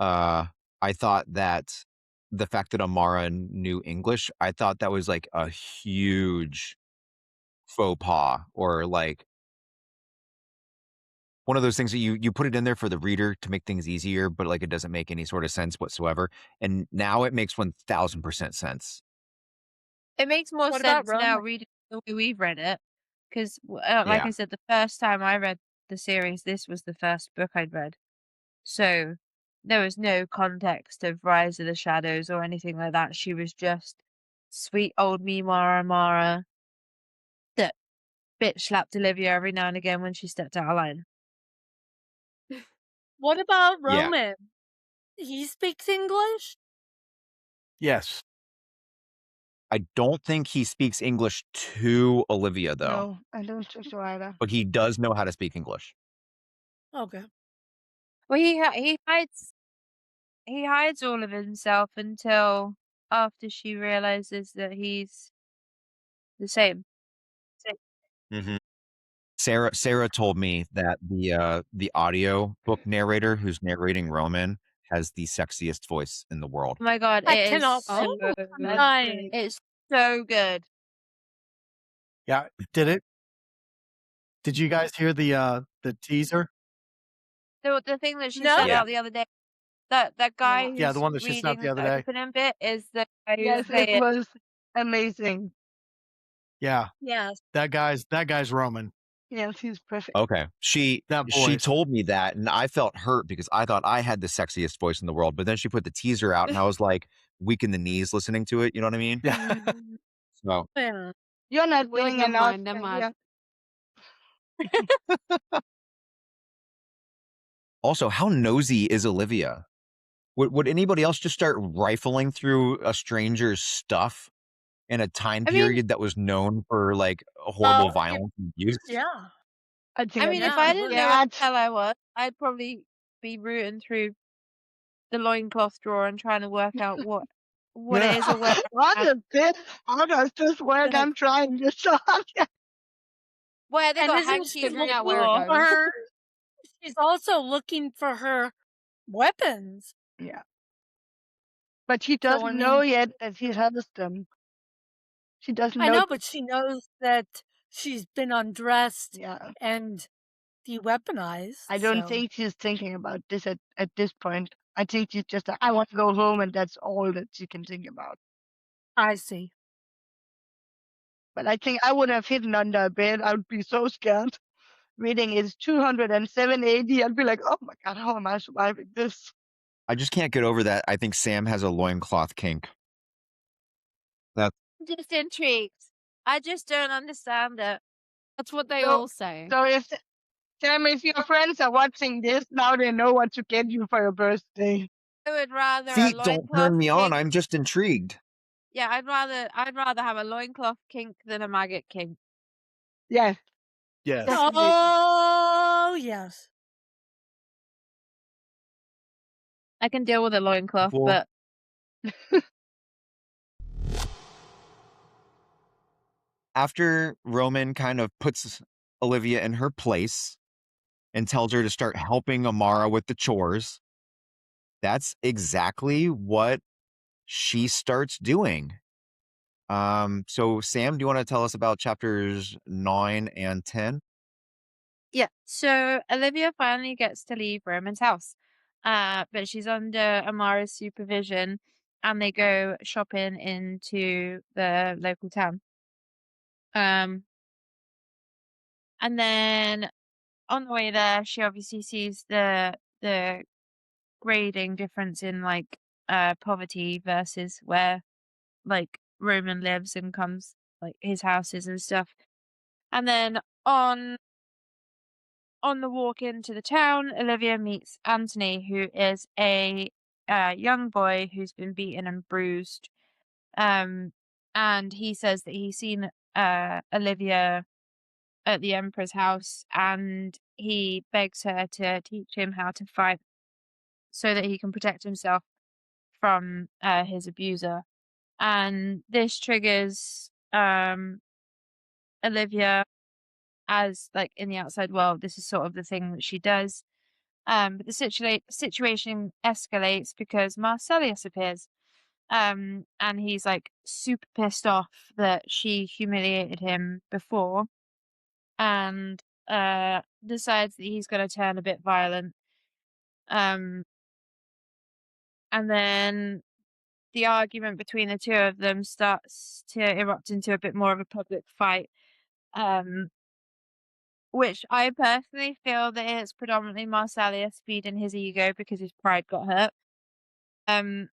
I thought that the fact that Amara knew English, I thought that was like a huge faux pas, or like one of those things that you put it in there for the reader to make things easier, but like it doesn't make any sort of sense whatsoever. And now it makes 1000% sense. It makes more What about sense now Roman? reading the way we've read it. Because, like Yeah. I said, the first time I read the series, this was the first book I'd read. So there was no context of Rise of the Shadows or anything like that. She was just sweet old me Mara that bitch slapped Olivia every now and again when she stepped out of line. What about Yeah. Roman? He speaks English? Yes. I don't think he speaks English to Olivia though, No, I don't think so either. but he does know how to speak English. Okay. Well, he hides all of himself until after she realizes that he's the same. Mhm. Sara told me that the audio book narrator who's narrating Roman has the sexiest voice in the world. Oh my god, I it is cannot so Oh, good. that's dying. great. It's so good. Yeah. Did you guys hear the teaser? The thing that she No? sent Yeah. out the other day, that guy No. Yeah, the who's one that she sent out the reading other the day. opening bit is the guy who's Yes, it playing. was amazing. Yeah. Yes. That guy's Roman. Yes, he's perfect. Okay. She That voice. told me that, and I felt hurt because I thought I had the sexiest voice in the world. But then she put the teaser out, and I was like weak in the knees listening to it. You know what I mean? Yeah. Mhm. So Yeah. You're not Well, winning enough. never Yeah. mind. also, how nosy is Olivia? Would anybody else just start rifling through a stranger's stuff in a time I mean, period that was known for like horrible violence and abuse? Yeah. I think I'd if just Yeah. I be didn't know what scared. the hell I was, I'd probably be rooting through the loincloth drawer and trying to work out what it is or where What is this? How does this work? like, I'm trying to solve it. where they And got isn't she hankies Figuring on out the where it looking floor. for goes. her? She's also looking for her weapons. Yeah. But she So, I doesn't know mean, yet that he has them. She doesn't I know. know, but she knows that she's been undressed Yeah. and de-weaponized. I don't So, think she's thinking about this at this point. I think she's just like, I want to go home, and that's all that she can think about. I see. But I think I would have hidden under a bed. I would be so scared. Reading is 207 AD. I'd be like, oh my god, how am I surviving this? I just can't get over that. I think Sam has a loincloth kink. I'm just intrigued. I just don't understand it. That's what they So- all say. So if Sam, if your friends are watching this, now they know what to get you for your birthday. I would rather a Feet don't loincloth turn me on. kink. I'm just intrigued. Yeah, I'd rather have a loincloth kink than a maggot kink. Yes. Yes. Definitely. Oh, yes. I can deal with a loincloth, Cool. but After Roman kind of puts Olivia in her place and tells her to start helping Amara with the chores, that's exactly what she starts doing. So Sam, do you want to tell us about chapters 9 and 10? yeah. So Olivia finally gets to leave Roman's house, but she's under Amara's supervision, and they go shopping into the local town. And then on the way there, she obviously sees the grading difference in like poverty versus where like Roman lives and comes like his houses and stuff. And then on the walk into the town, Olivia meets Anthony, who is a young boy who's been beaten and bruised. And he says that he's seen Olivia at the Emperor's house, and he begs her to teach him how to fight so that he can protect himself from his abuser. And this triggers Olivia, as like in the outside world, this is sort of the thing that she does. But the situation escalates because Marcellious appears. And he's like super pissed off that she humiliated him before, and decides that he's going to turn a bit violent. And then the argument between the two of them starts to erupt into a bit more of a public fight. Which I personally feel that it's predominantly Marcellius feeding his ego because his pride got hurt. And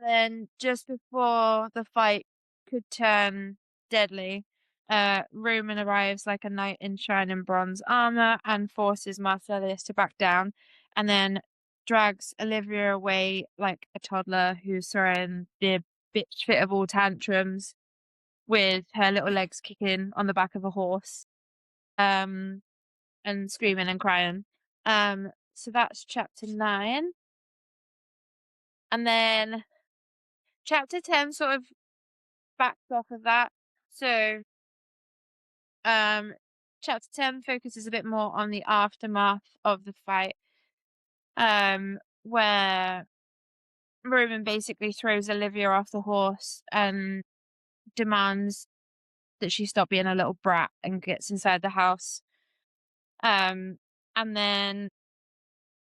then just before the fight could turn deadly, Roman arrives like a knight in shining bronze armor and forces Marcellius to back down, and then drags Olivia away like a toddler who's throwing the bitch fit of all tantrums with her little legs kicking on the back of a horse. And screaming and crying. So that's chapter 9. And then chapter 10 sort of backs off of that. So chapter 10 focuses a bit more on the aftermath of the fight. Where Roman basically throws Olivia off the horse and demands that she stop being a little brat and gets inside the house. And then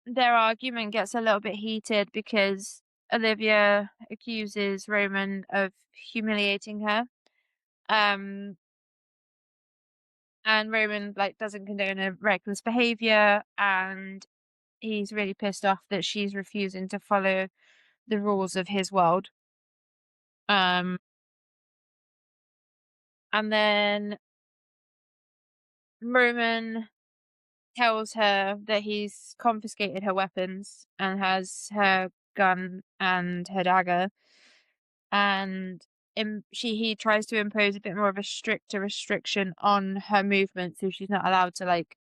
their argument gets a little bit heated because Olivia accuses Roman of humiliating her. And Roman like doesn't condone her reckless behavior, and he's really pissed off that she's refusing to follow the rules of his world. And then Roman tells her that he's confiscated her weapons and has her gun and her dagger, and he tries to impose a bit more of a stricter restriction on her movement, so she's not allowed to like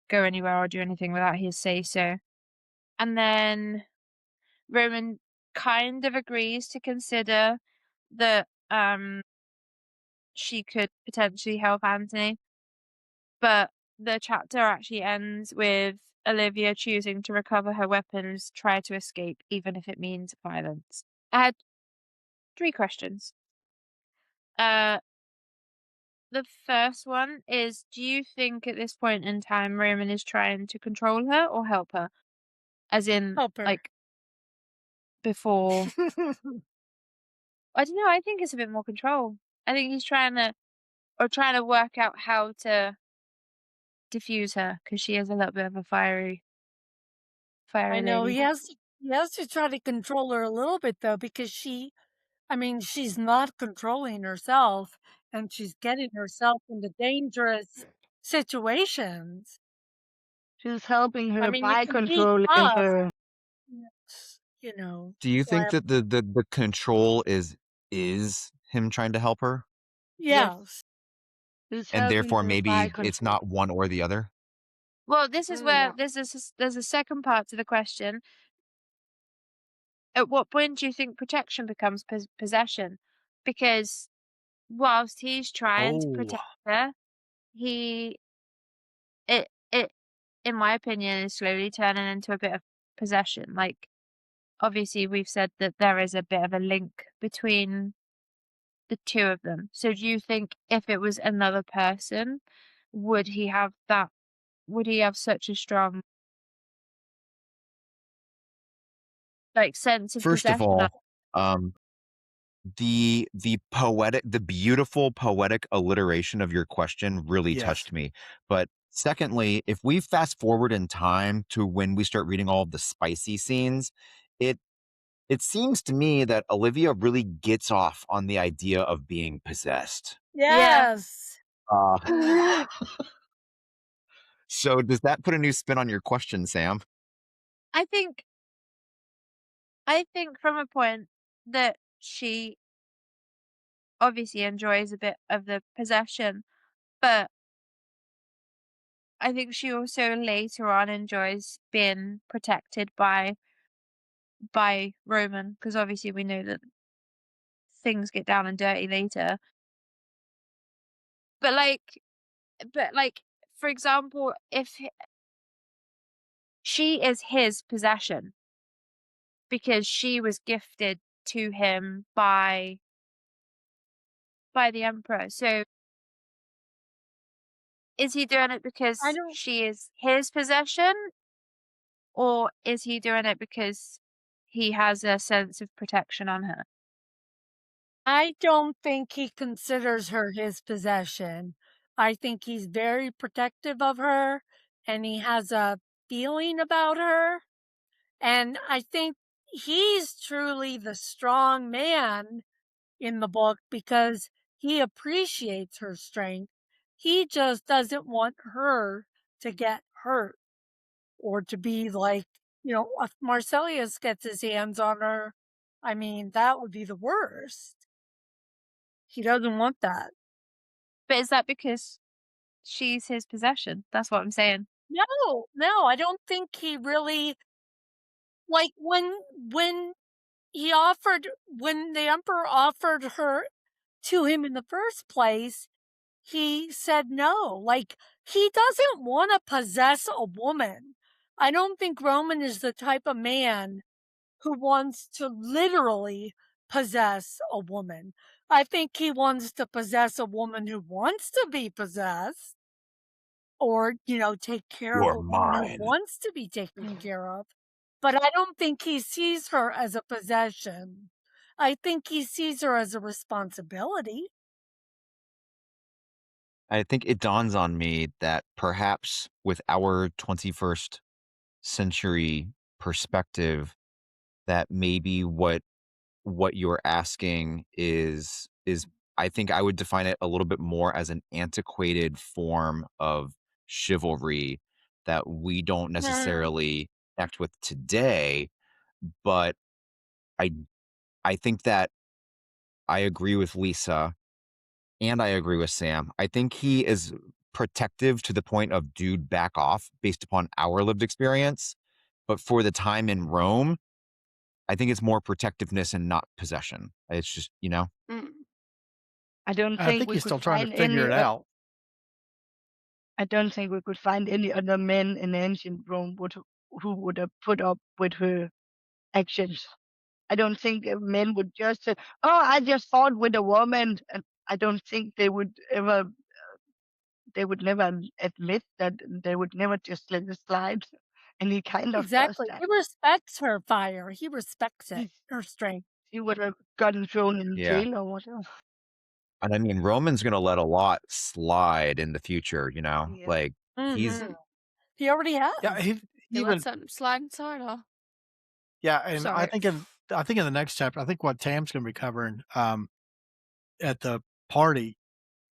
go anywhere or do anything without his say so. And then Roman kind of agrees to consider that she could potentially help Anthony, but the chapter actually ends with Olivia choosing to recover her weapons, try to escape, even if it means violence. I had 3 questions. The first one is, do you think at this point in time Roman is trying to control her or help her? As in, Help her. like, before I don't know, I think it's a bit more control. I think he's trying to work out how to diffuse her because she is a little bit of a fiery I know lady. he has to try to control her a little bit though, because she's not controlling herself and she's getting herself into dangerous situations. She's helping her You by can be controlling tough, her. Do you think slam. that the control is him trying to help her? Yes, Yes. he's And helping therefore her by maybe it's control. not one or the other? Well, this is where Yeah. there's a second part to the question. At what point do you think protection becomes possession? Because whilst he's trying to Oh. protect her, he it in my opinion is slowly turning into a bit of possession. Like, obviously we've said that there is a bit of a link between the two of them. So do you think if it was another person, would he have that would he have such a strong, like, sense of First of possession? all, the beautiful poetic alliteration of your question really Yes. touched me. But secondly, if we fast forward in time to when we start reading all of the spicy scenes, it seems to me that Olivia really gets off on the idea of being possessed. Yeah. Yes. Uh, so does that put a new spin on your question, Sam? I think from a point that she obviously enjoys a bit of the possession, but I think she also later on enjoys being protected by Roman, because obviously we know that things get down and dirty later. But like for example, if she is his possession because she was gifted to him by the emperor. So is he doing it I because don't she is his possession, or is he doing it because he has a sense of protection on her? I don't think he considers her his possession. I think he's very protective of her and he has a feeling about her. And I think he's truly the strong man in the book because he appreciates her strength. He just doesn't want her to get hurt or to be like, if Marcellius gets his hands on her, that would be the worst. He doesn't want that. But is that because she's his possession? That's what I'm saying. No, I don't think he really like when when the emperor offered her to him in the first place, he said no. Like, he doesn't want to possess a woman. I don't think Roman is the type of man who wants to literally possess a woman. I think he wants to possess a woman who wants to be possessed, or, take care of You're a woman who mine. wants to be taken care of. But I don't think he sees her as a possession. I think he sees her as a responsibility. I think it dawns on me that perhaps with our 21st century perspective, that maybe what you're asking is I think I would define it a little bit more as an antiquated form of chivalry that we don't necessarily connect with today. But I I think that I agree with Lisa and I agree with Sam. I think he is protective to the point of dude back off based upon our lived experience. But for the time in Rome, I think it's more protectiveness and not possession. It's just, I don't I think think we he's could still trying to find figure any it out. I don't think we could find any other men in ancient Rome who would have put up with her actions. I don't think men would just say, "Oh, I just fought with a woman," and I don't think they would ever. They would never admit that. They would never just let it slide. And he kind of does Exactly. that. He respects her fire. He respects it, He's- her strength. He would have gotten thrown in Yeah. jail or whatever. And I mean, Roman's going to let a lot slide in the future, you know? Yeah. Like, he's Mhm. He already has. Yeah, he He even lets them slide inside her. yeah, and Sorry. I think in the next chapter, I think what Tam's going to be covering at the party,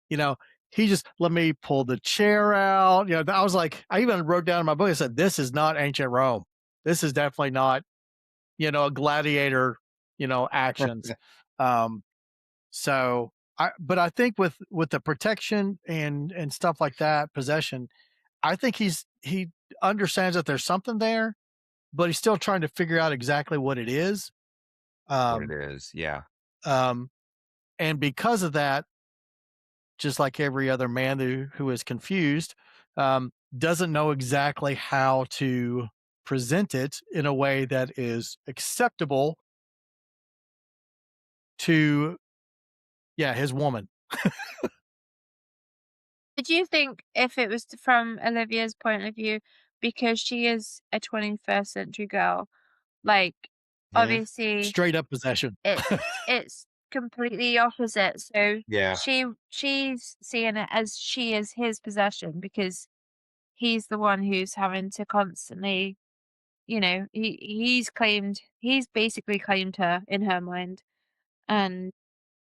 you know, he just let me pull the chair out. You know, I was like, I even wrote down in my book. I said, "This is not ancient Rome. This is definitely not, you know, a gladiator, you know, actions." So but I think with the protection and stuff like that, possession, I think he understands that there's something there, but he's still trying to figure out exactly what it is. what it is. Yeah. And because of that, just like every other man who is confused, doesn't know exactly how to present it in a way that is acceptable to, his woman. Did you think if it was from Olivia's point of view, because she is a 21st century girl, like Mhm. obviously Straight up possession. it's completely opposite. So Yeah. she's seeing it as she is his possession because he's the one who's having to constantly, you know, he's basically claimed her in her mind. And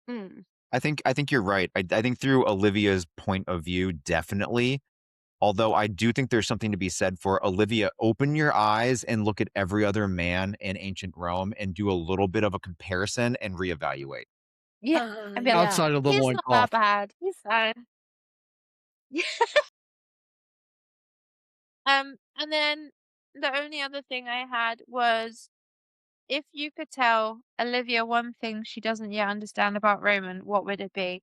Mm. I think you're right. I think through Olivia's point of view, definitely. Although I do think there's something to be said for Olivia, open your eyes and look at every other man in ancient Rome and do a little bit of a comparison and reevaluate. yeah, and be like, Outside of the he's not that loincloth. bad. He's fine. And then the only other thing I had was if you could tell Olivia one thing she doesn't yet understand about Roman, what would it be?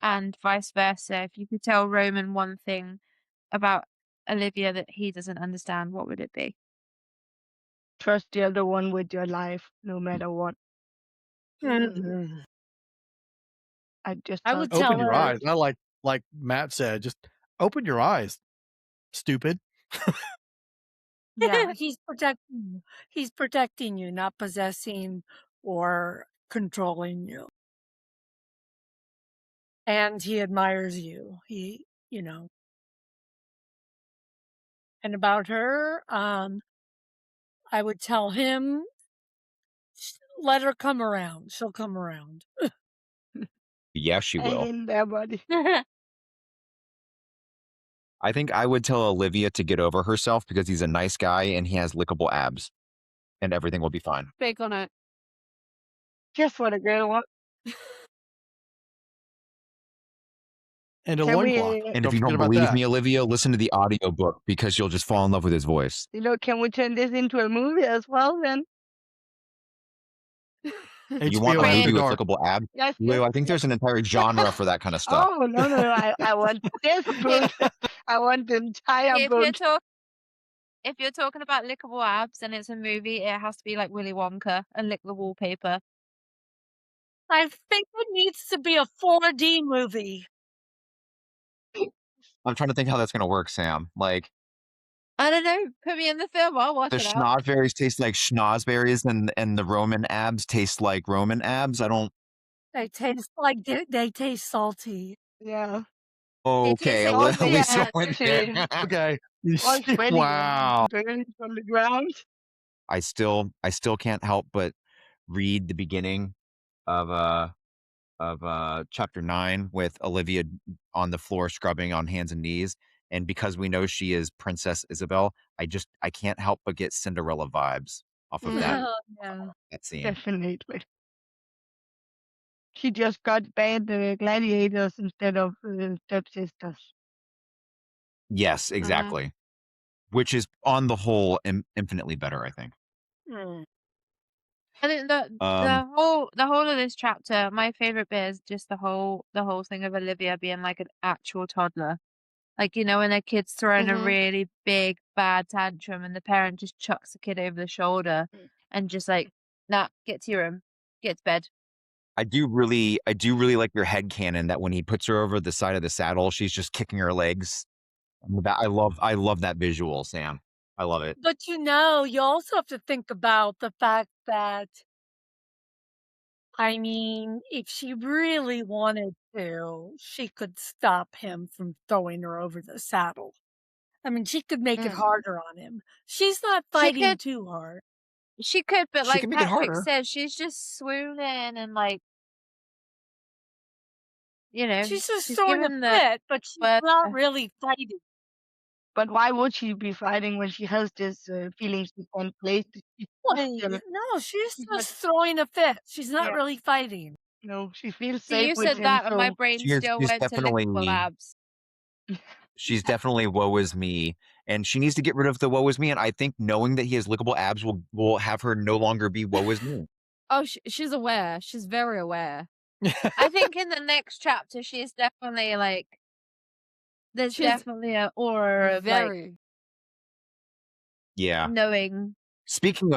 And vice versa. If you could tell Roman one thing about Olivia that he doesn't understand, what would it be? Trust the other one with your life, no matter what. Mhm. I just I thought would that tell Open your her, eyes. Not like Matt said, just open your eyes. Stupid. yeah, he's protecting you, not possessing or controlling you. And he admires you. He, you know. And about her, I would tell him, let her come around. She'll come around. Yes, she hang will. in there, buddy. I think I would tell Olivia to get over herself because he's a nice guy and he has lickable abs and everything will be fine. Big on it. Just what a girl wants. And a Can loincloth. we, And if Don't you forget don't about believe that. me, Olivia, listen to the audiobook because you'll just fall in love with his voice. can we turn this into a movie as well then? You want a HBO After movie with Dark. lickable abs? Yes, Lou, yes. I think there's an entire genre for that kind of stuff. Oh, no. I want this book. I want the entire if book. if you're talking about lickable abs and it's a movie, it has to be like Willy Wonka and lick the wallpaper. I think it needs to be a 4D movie. I'm trying to think how that's going to work, Sam. Like, I don't know. Put me in the film. I'll watch the it out. schnozberries taste like schnozberries and the Roman abs taste like Roman abs. I don't. They taste like they taste salty. Yeah. Okay, like at salty least I and went there. Okay. all sweaty Wow. and burning from the ground. I still can't help but read the beginning of chapter 9 with Olivia on the floor scrubbing on hands and knees. And because we know she is Princess Isabel, I can't help but get Cinderella vibes off of that Yeah. scene. Definitely. She just got bad gladiators instead of stepsisters. Yes, exactly. Which is on the whole infinitely better, I think. Mm. I think the whole of this chapter, my favorite bit is just the whole thing of Olivia being like an actual toddler. Like, when a kid's throwing a Mhm. really big, bad tantrum and the parent just chucks the kid over the shoulder and just like, nah, get to your room, get to bed. I do really like your headcanon that when he puts her over the side of the saddle, she's just kicking her legs. I love that visual, Sam. I love it. But you also have to think about the fact that, I mean, if she really wanted to, she could stop him from throwing her over the saddle. I mean, she could make it harder on him. She's not She fighting could, too hard. but She like can make it Patrick harder. says, she's just swooning and like, She's just she's throwing a given the fit, but she's word. not really fighting. But why would she be fighting when she has this feelings she can't place? She's still, No, she's she's not, just throwing a fit. She's not yeah, really fighting. no, she feels See, safe you with said him, that and my so brain still She's went to lickable definitely abs. woe is me, and she needs to get rid of the woe is me. And I think knowing that he has lickable abs will have her no longer be woe is me. Oh, she's aware. She's very aware. I think in the next chapter, she's definitely like, there's She's definitely an aura of like very. Yeah. knowing. Speaking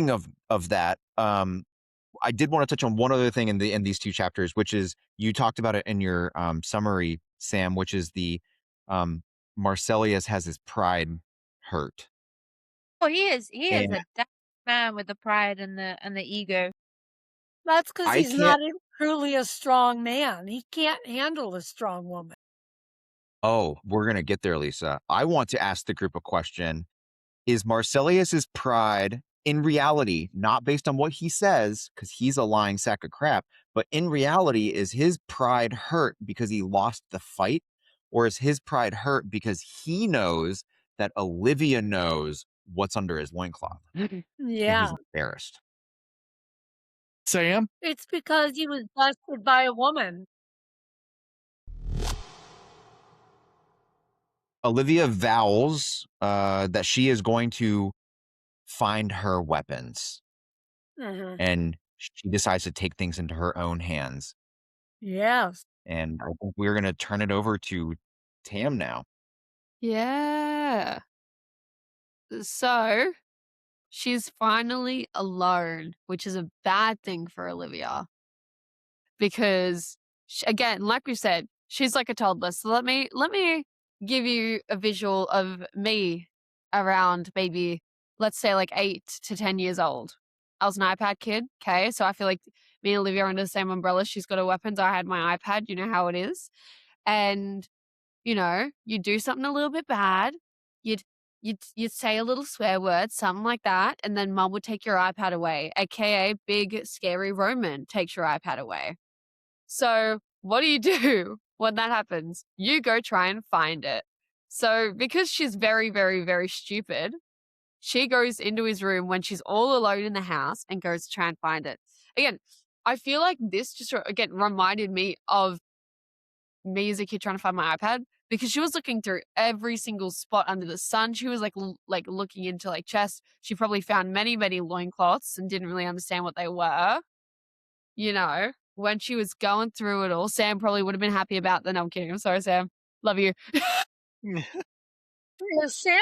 of that, I did want to touch on one other thing in these two chapters, which is you talked about it in your summary, Sam, which is the Marcellius has his pride hurt. Oh, he is And a damn man with the pride and the ego. That's because I he's can't. not truly a strong man. He can't handle a strong woman. Oh, we're gonna get there, Lisa. I want to ask the group a question. Is Marcellius's pride in reality, not based on what he says, because he's a lying sack of crap, but in reality, is his pride hurt because he lost the fight? Or is his pride hurt because he knows that Olivia knows what's under his loincloth and Yeah. he's embarrassed? Sam? It's because he was busted by a woman. Olivia vows that she is going to find her weapons, Mhm. and she decides to take things into her own hands. Yes. And I think we're going to turn it over to Tam now. Yeah. So she's finally alone, which is a bad thing for Olivia because, again, like we said, she's like a toddler. So let me give you a visual of me around maybe, let's say, like 8 to 10 years old. I was an iPad kid. Okay, so I feel like me and Olivia are under the same umbrella. She's got her weapons. I had my iPad. You know how it is, and you'd do something a little bit bad. You'd say a little swear word, something like that, and then mum would take your iPad away, aka big scary Roman takes your iPad away. So what do you do when that happens? You go try and find it. So because she's very, very, very stupid, she goes into his room when she's all alone in the house and goes to try and find it. Again, I feel like this just again reminded me of me as a kid trying to find my iPad because she was looking through every single spot under the sun. She was like looking into like chests. She probably found many, many loincloths and didn't really understand what they were. When she was going through it all, Sam probably would have been happy about that. No, I'm kidding. I'm sorry, Sam. Love you. Yeah, Sam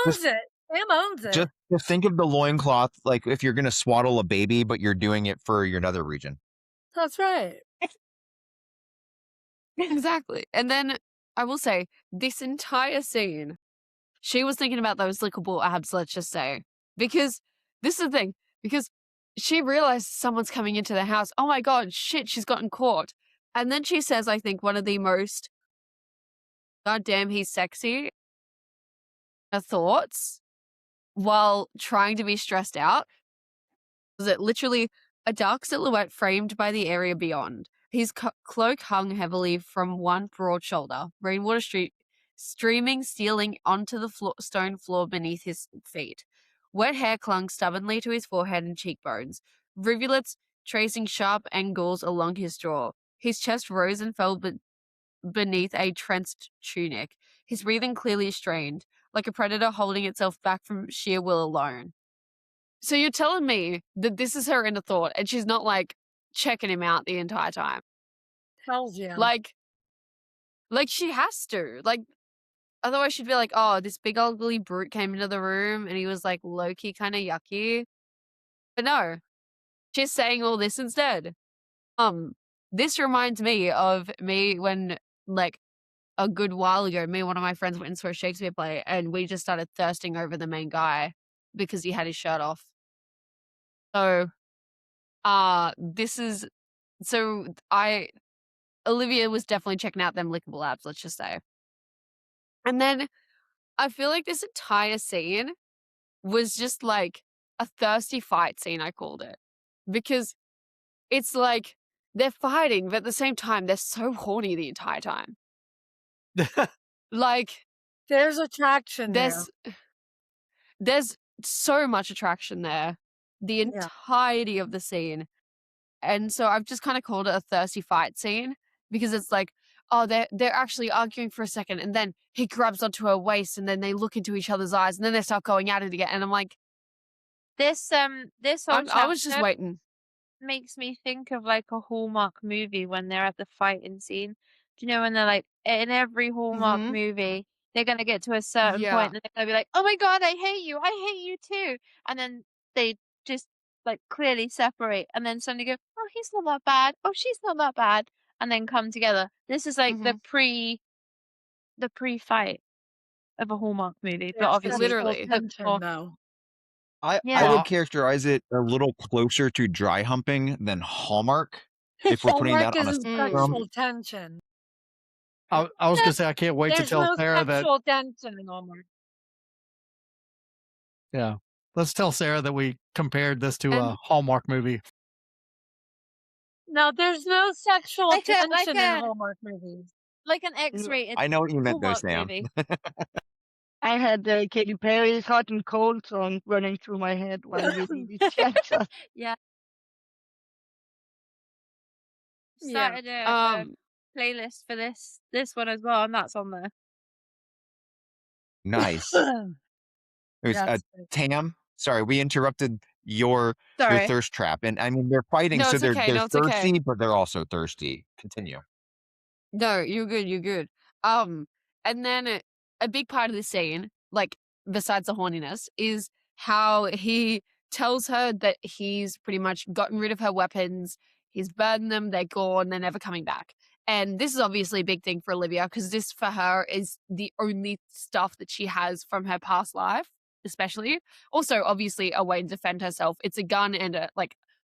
owns it. Sam owns it. Just think of the loincloth like if you're going to swaddle a baby, but you're doing it for your nether region. That's right. Exactly. And then I will say, this entire scene, she was thinking about those lickable abs, let's just say. Because this is the thing, because she realized someone's coming into the house. Oh my God, shit, she's gotten caught. And then she says, I think, one of the most, God damn, he's sexy thoughts while trying to be stressed out. Was it literally a dark silhouette framed by the area beyond? His cloak hung heavily from one broad shoulder, rainwater streaming, stealing onto the stone floor beneath his feet. Wet hair clung stubbornly to his forehead and cheekbones, rivulets tracing sharp angles along his jaw. His chest rose and fell beneath a trenched tunic, his breathing clearly strained, like a predator holding itself back from sheer will alone. So you're telling me that this is her inner thought and she's not like checking him out the entire time? Tells you. Like she has to. Like otherwise she'd be like, oh, this big ugly brute came into the room and he was like low-key kind of yucky. But no, she's saying all this instead. This reminds me of me when, like, a good while ago, me and one of my friends went and saw a Shakespeare play, and we just started thirsting over the main guy because he had his shirt off. So, Olivia was definitely checking out them lickable abs, let's just say. And then I feel like this entire scene was just like a thirsty fight scene, I called it. Because it's like they're fighting, but at the same time, they're so horny the entire time. Like, There's attraction there. there's so much attraction there, the Yeah. entirety of the scene. And so I've just kind of called it a thirsty fight scene because it's like, oh, they're actually arguing for a second, and then he grabs onto her waist, and then they look into each other's eyes, and then they start going at it again. And I'm like, This whole I was just chapter waiting. makes me think of like a Hallmark movie when they're at the fighting scene. Do you know when they're like in every Hallmark Mhm. movie they're gonna get to a certain Yeah. point and they're gonna be like, "Oh my god, I hate you too," and then they just like clearly separate, and then suddenly go, "Oh, he's not that bad. Oh, she's not that bad," and then come together. This is like the pre-fight of a Hallmark movie, but There's obviously sexual Literally. looked tension, for though. I yeah. would characterize it a little closer to dry humping than Hallmark, if we're putting Hallmark that on a isn't spectrum. sexual tension. I was going to say, I can't wait to There's tell no Sarah that. sexual tension in Hallmark. Yeah. Let's tell Sarah that we compared this to a And Hallmark movie. No, there's no sexual Like tension in Hallmark movies. like an X-rated I know what you meant though, Hallmark Sam. movie. I had Katy Perry's Hot and Cold song running through my head while reading these chapters. Yeah. Yeah. Started a playlist for this one as well, and that's on there. Nice. It was That's good. Tam. Sorry, we interrupted your Sorry. thirst trap, and I mean they're fighting, No, so it's they're okay. No, it's thirsty, okay. but they're also thirsty. Continue. No, you're good. You're good. And then a big part of the scene, like besides the horniness, is how he tells her that he's pretty much gotten rid of her weapons. He's burned them. They're gone. They're never coming back. And this is obviously a big thing for Olivia because this for her is the only stuff that she has from her past life, especially. Also, obviously, a way to defend herself. It's a gun and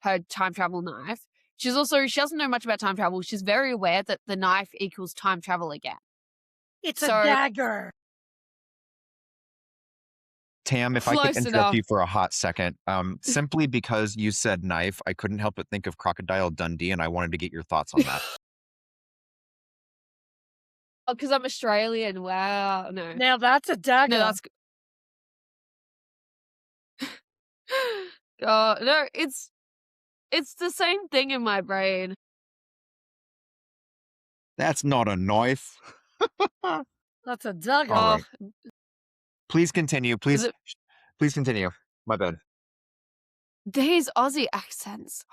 her time travel knife. She doesn't know much about time travel. She's very aware that the knife equals time travel again. It's So- a dagger. Tam, if I could Close interrupt enough. you for a hot second, simply because you said knife, I couldn't help but think of Crocodile Dundee, and I wanted to get your thoughts on that. Oh, because I'm Australian. Wow. No. Now that's a dagger. No, that's. No, it's the same thing in my brain. That's not a knife. That's a dagger. All right. Please continue. Please continue. My bad. These Aussie accents.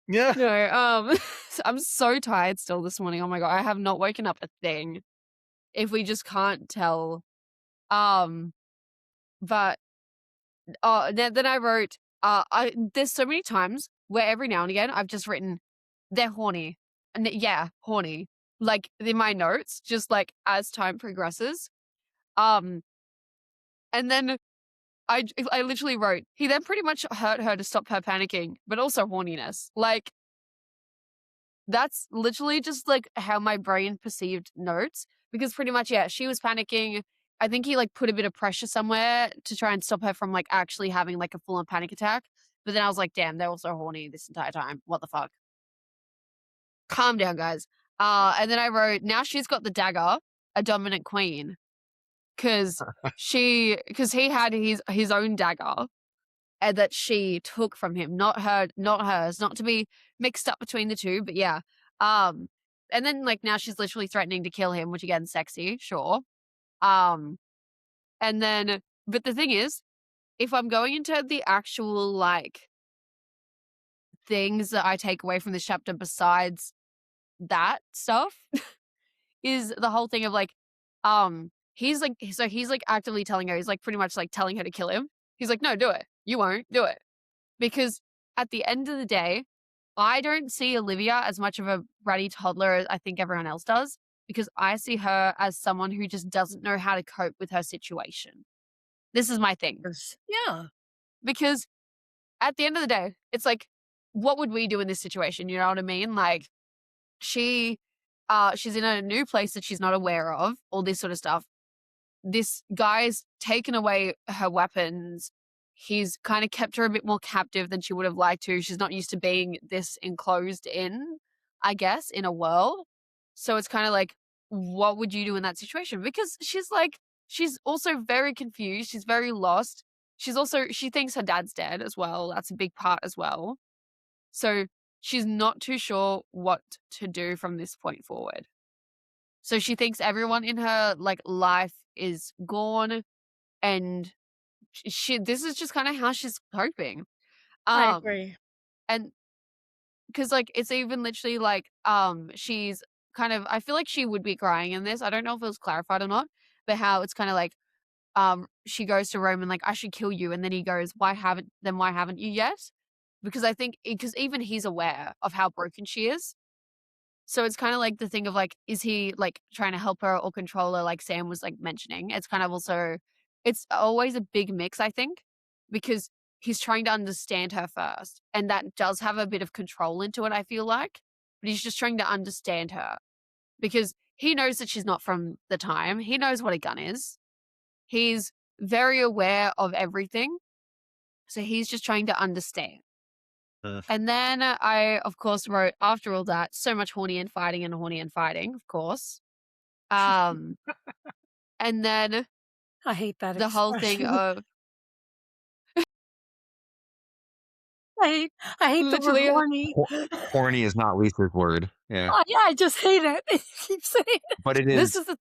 Yeah. No, I'm so tired still this morning. Oh my god, I have not woken up a thing. If we just can't tell, but then I wrote, there's so many times where every now and again I've just written, they're horny, and yeah, horny, like in my notes, just like as time progresses, and then I literally wrote, he then pretty much hurt her to stop her panicking, but also horniness. Like, that's literally just like how my brain perceived notes. Because pretty much, yeah, she was panicking. I think he like put a bit of pressure somewhere to try and stop her from like actually having like a full-on panic attack. But then I was like, damn, they're also horny this entire time. What the fuck? Calm down, guys. And then I wrote, now she's got the dagger, a dominant queen. Because he had his own dagger and that she took from him, not hers, not to be mixed up between the two, but yeah. And then like now she's literally threatening to kill him, which again, sexy, sure. And then, but the thing is, if I'm going into the actual like things that I take away from this chapter besides that stuff, is the whole thing of like, he's like actively telling her, he's like pretty much like telling her to kill him. He's like, no, do it. You won't do it. Because at the end of the day, I don't see Olivia as much of a bratty toddler as I think everyone else does, because I see her as someone who just doesn't know how to cope with her situation. This is my thing. Yeah. Because at the end of the day, it's like, what would we do in this situation? You know what I mean? Like, she's in a new place that she's not aware of, all this sort of stuff. This guy's taken away her weapons. He's kind of kept her a bit more captive than she would have liked to. She's not used to being this enclosed in, I guess, in a world. So it's kind of like, what would you do in that situation? Because she's also very confused. She's very lost. She thinks her dad's dead as well. That's a big part as well. So she's not too sure what to do from this point forward. So she thinks everyone in her like life is gone, and this is just kind of how she's coping. I agree. And because like it's even literally like she's kind of, I feel like she would be crying in this. I don't know if it was clarified or not, but how it's kind of like she goes to Roman like, I should kill you, and then he goes, why haven't you yet? Because I think because even he's aware of how broken she is. So it's kind of like the thing of like, is he like trying to help her or control her, like Sam was like mentioning? It's kind of also, it's always a big mix, I think, because he's trying to understand her first. And that does have a bit of control into it, I feel like. But he's just trying to understand her because he knows that she's not from the time. He knows what a gun is. He's very aware of everything. So he's just trying to understand. And then I, of course, wrote, after all that, so much horny and fighting, of course. And then I hate that the whole thing expression. of I hate the word literally horny. Horny is not Lisa's word. Yeah. Oh, yeah, I just hate it. You keep saying it. But it this is, is the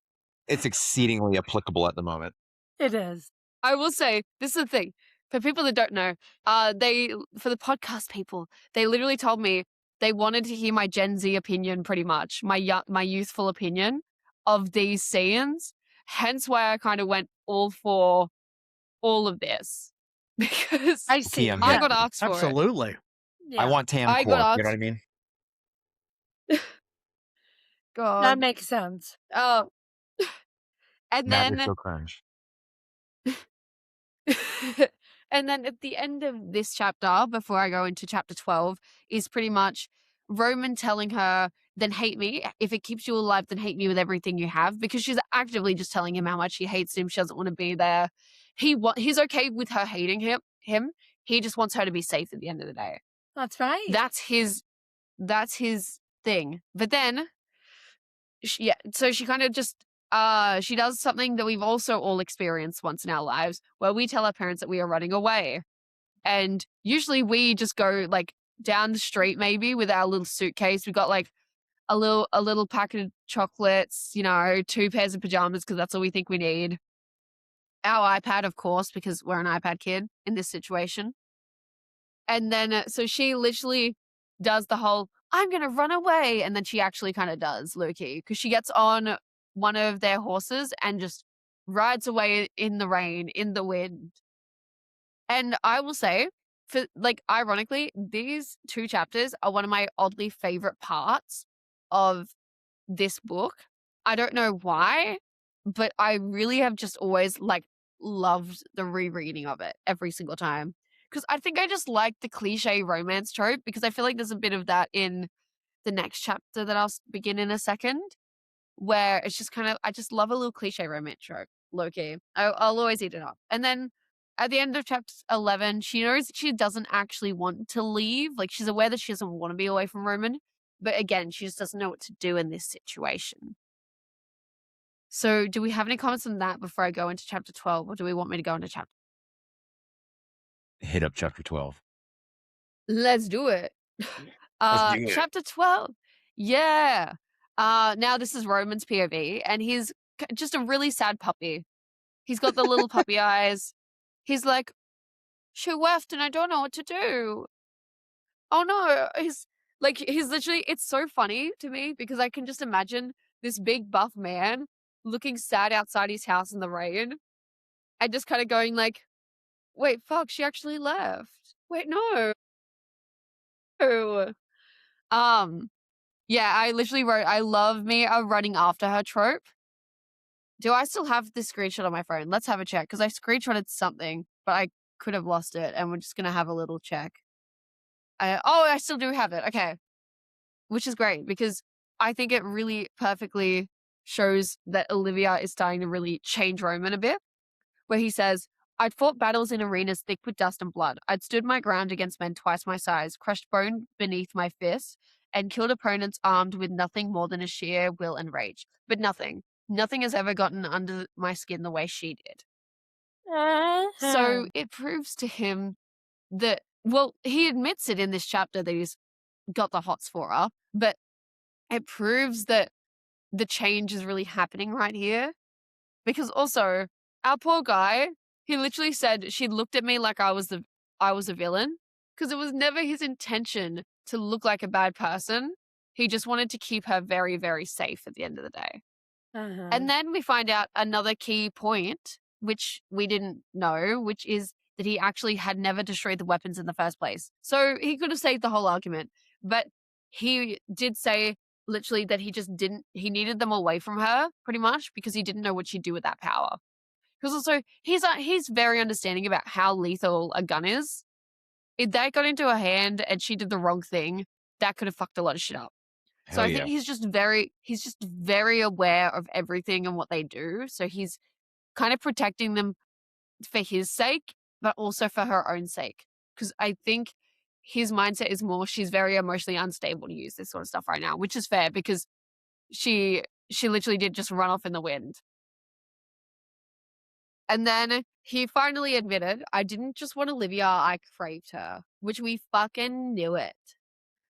it's exceedingly applicable at the moment. It is. I will say, this is the thing. For people that don't know, for the podcast people, they literally told me they wanted to hear my Gen Z opinion, pretty much, my youthful opinion of these scenes. Hence why I kind of went all for all of this. Because I see. TM I hit. got asked for it. Absolutely. I want Tam I got Quark, you know asked- what I mean? God. That makes sense. Oh. And Matt is then so cringe. and then at the end of this chapter, before I go into chapter 12, is pretty much Roman telling her, then hate me. If it keeps you alive, then hate me with everything you have. Because she's actively just telling him how much she hates him. She doesn't want to be there. He's okay with her hating him. He just wants her to be safe at the end of the day. That's right. That's his thing. But then, so she kind of just she does something that we've also all experienced once in our lives, where we tell our parents that we are running away. And usually we just go like down the street, maybe with our little suitcase. We got like a little packet of chocolates, 2 pairs of pajamas, because that's all we think we need. Our iPad, of course, because we're an iPad kid in this situation. And then, so she literally does the whole, I'm going to run away. And then she actually kind of does, low-key, because she gets on one of their horses and just rides away in the rain, in the wind. And I will say, for like, ironically, these 2 chapters are one of my oddly favorite parts of this book. I don't know why, but I really have just always like loved the rereading of it every single time. Because I think I just like the cliche romance trope, because I feel like there's a bit of that in the next chapter that I'll begin in a second, where it's just kind of, I just love a little cliche romance trope, low-key. I'll always eat it up. And then at the end of chapter 11, she knows that she doesn't actually want to leave. Like, she's aware that she doesn't want to be away from Roman. But again, she just doesn't know what to do in this situation. So do we have any comments on that before I go into chapter 12? Or do we want me to go into chapter? Hit up chapter 12. Let's do it. Let's do it. Chapter 12. Yeah. Now this is Roman's POV, and he's just a really sad puppy. He's got the little puppy eyes. He's like, she left and I don't know what to do. Oh no. He's literally, it's so funny to me, because I can just imagine this big buff man looking sad outside his house in the rain and just kind of going like, wait, fuck, she actually left. Wait, no. Yeah, I literally wrote, I love me a running after her trope. Do I still have this screenshot on my phone? Let's have a check, because I screenshotted something, but I could have lost it, and we're just going to have a little check. I still do have it. Okay. Which is great, because I think it really perfectly shows that Olivia is starting to really change Roman a bit, where he says, I'd fought battles in arenas thick with dust and blood. I'd stood my ground against men twice my size, crushed bone beneath my fists, and killed opponents armed with nothing more than a sheer will and rage. But nothing has ever gotten under my skin the way she did. So it proves to him that, well, he admits it in this chapter that he's got the hots for her, but it proves that the change is really happening right here. Because also, our poor guy, he literally said she looked at me like I was a villain, because it was never his intention to look like a bad person. He just wanted to keep her very, very safe at the end of the day. And then we find out another key point, which we didn't know, which is that he actually had never destroyed the weapons in the first place. So he could have saved the whole argument, but he did say literally that he needed them away from her pretty much because he didn't know what she'd do with that power. Because also he's very understanding about how lethal a gun is. If that got into her hand and she did the wrong thing, that could have fucked a lot of shit up. So I think he's just very aware of everything and what they do. So he's kind of protecting them for his sake, but also for her own sake. Because I think his mindset is more, she's very emotionally unstable to use this sort of stuff right now, which is fair because she literally did just run off in the wind. And then he finally admitted, I didn't just want Olivia, I craved her, which we fucking knew it.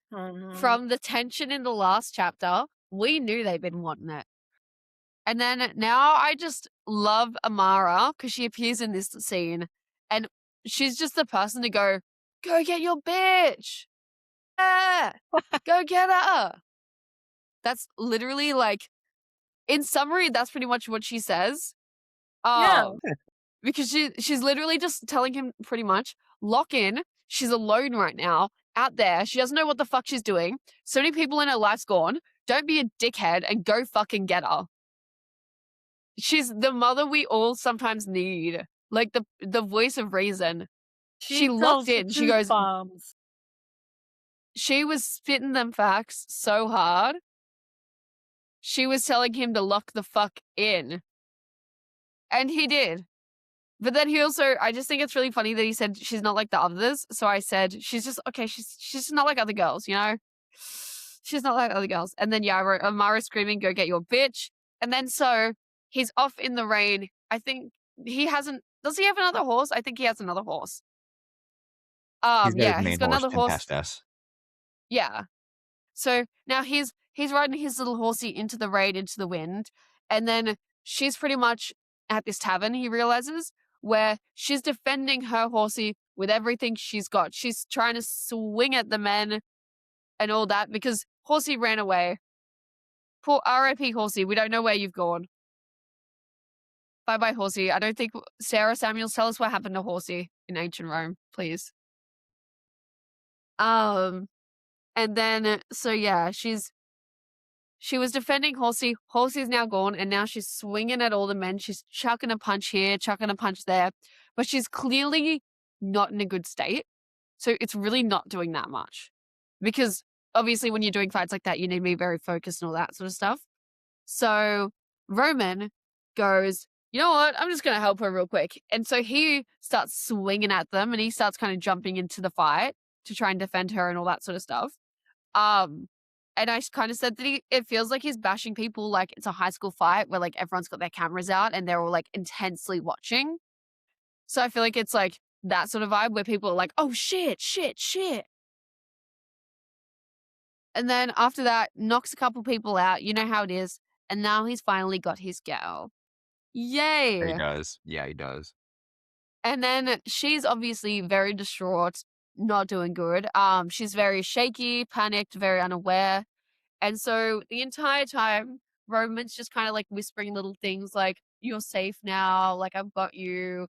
From the tension in the last chapter, we knew they'd been wanting it. And then now I just love Amara because she appears in this scene and she's just the person to go get your bitch. Yeah, go get her. That's literally like, in summary, that's pretty much what she says. Yeah. Because she's literally just telling him pretty much, lock in. She's alone right now, out there. She doesn't know what the fuck she's doing. So many people in her life's gone. Don't be a dickhead and go fucking get her. She's the mother we all sometimes need. Like the voice of reason. She locked in. She goes, bombs. She was spitting them facts so hard. She was telling him to lock the fuck in. And he did. But then he also, I just think it's really funny that he said she's not like the others. So I said, she's just, okay, she's just not like other girls, you know? She's not like other girls. And then, yeah, I wrote Amara screaming, go get your bitch. And then so he's off in the rain. I think does he have another horse? I think he has another horse. He's He's got another horse. Past us. Yeah. So now he's riding his little horsey into the rain, into the wind. And then she's pretty much at this tavern, he realizes, where she's defending her horsey with everything she's got. She's trying to swing at the men and all that because horsey ran away. Poor R.I.P. horsey, we don't know where you've gone. Bye-bye, horsey. I don't think Sara Samuels, tell us what happened to horsey in ancient Rome, please. And then, so yeah, she was defending horsey. Horsey's now gone, and now she's swinging at all the men. She's chucking a punch here, chucking a punch there, but she's clearly not in a good state. So it's really not doing that much. Because obviously when you're doing fights like that, you need to be very focused and all that sort of stuff. So Roman goes, you know what? I'm just going to help her real quick. And so he starts swinging at them, and he starts kind of jumping into the fight to try and defend her and all that sort of stuff. And I kind of said that it feels like he's bashing people like it's a high school fight where like everyone's got their cameras out and they're all like intensely watching. So I feel like it's like that sort of vibe where people are like, oh shit. And then after that, knocks a couple people out. You know how it is. And now he's finally got his girl. Yay. He does. Yeah, he does. And then she's obviously very distraught, not doing good. She's very shaky, panicked, very unaware. And so the entire time Roman's just kind of like whispering little things like, "You're safe now, like I've got you."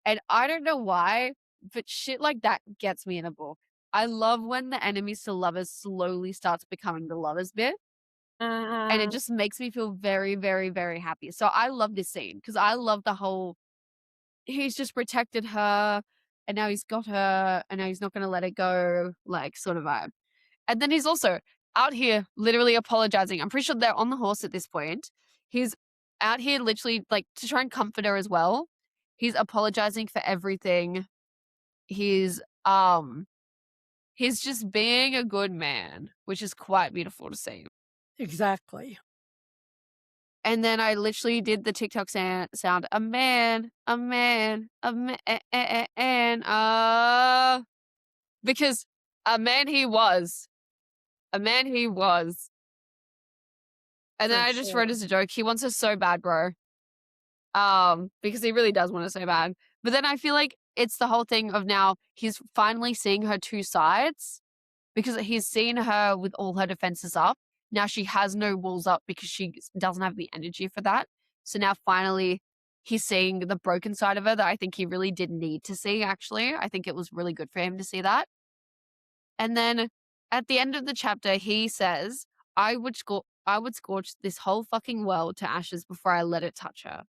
And I don't know why, but shit like that gets me in a book. I love when the enemies to lovers slowly starts becoming the lovers bit. And it just makes me feel very, very, very happy. So I love this scene because I love the whole he's just protected her and now he's got her and now he's not going to let her go, like sort of vibe. And then he's also out here literally apologizing. I'm pretty sure they're on the horse at this point. He's out here literally like to try and comfort her as well. He's apologizing for everything. He's just being a good man, which is quite beautiful to see. Exactly. And then I literally did the TikTok sound, a man, a man, a man, because a man he was. A man he was. And then For I just wrote sure. as a joke, he wants us so bad, bro. Because he really does want us so bad. But then I feel like it's the whole thing of now he's finally seeing her two sides because he's seen her with all her defenses up. Now she has no walls up because she doesn't have the energy for that. So now finally he's seeing the broken side of her that I think he really did need to see, actually. I think it was really good for him to see that. And then at the end of the chapter, he says, I would scorch this whole fucking world to ashes before I let it touch her.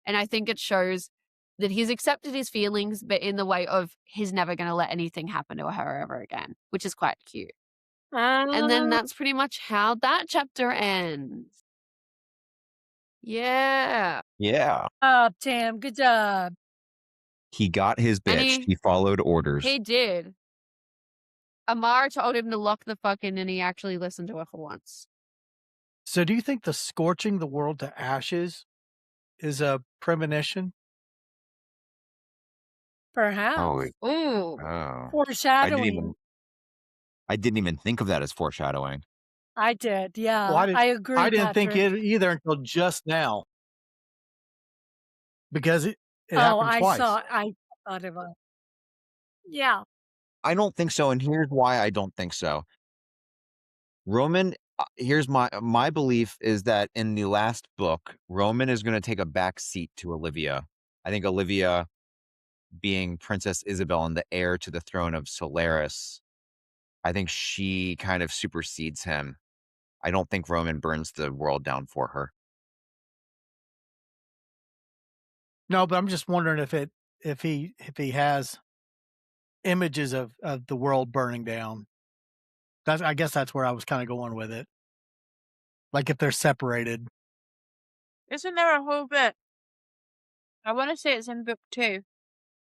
And I think it shows that he's accepted his feelings, but in the way of he's never going to let anything happen to her ever again, which is quite cute. And then that's pretty much how that chapter ends. Yeah. Yeah. Tam, good job. He got his And bitch. He followed orders. He did. Amara told him to lock the fuck in and he actually listened to her for once. So do you think the scorching the world to ashes is a premonition? Perhaps. Ooh. Oh. Foreshadowing. I didn't even think of that as foreshadowing. I did, yeah. Well, I agree. I didn't think Patrick. it either until just now. Because it happened twice. I thought it was. Yeah. I don't think so, and here's why I don't think so. Roman, here's my belief is that in the last book, Roman is going to take a back seat to Olivia. I think Olivia, being Princess Isabel and the heir to the throne of Solaris, I think she kind of supersedes him. I don't think Roman burns the world down for her. No, but I'm just wondering if he has images of the world burning down. I guess that's where I was kind of going with it. Like if they're separated. Isn't there a whole bit? I want to say it's in book 2,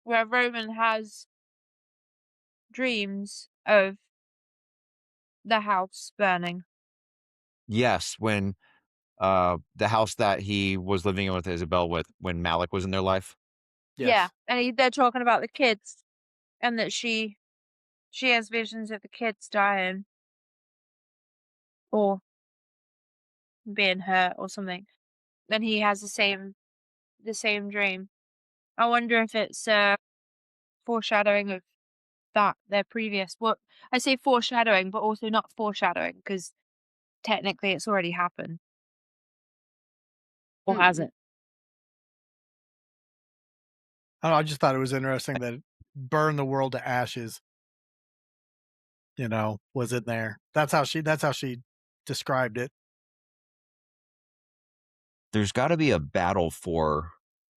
where Roman has dreams of the house burning. Yes, when the house that he was living in with Isabel when Malik was in their life. Yes. Yeah, and they're talking about the kids, and that she has visions of the kids dying or being hurt or something. Then he has the same dream. I wonder if it's foreshadowing of that, their previous. Well, I say foreshadowing, but also not foreshadowing because technically it's already happened. Or has it? I don't know, I just thought it was interesting that burn the world to ashes, was in there. That's how she described it. There's got to be a battle for.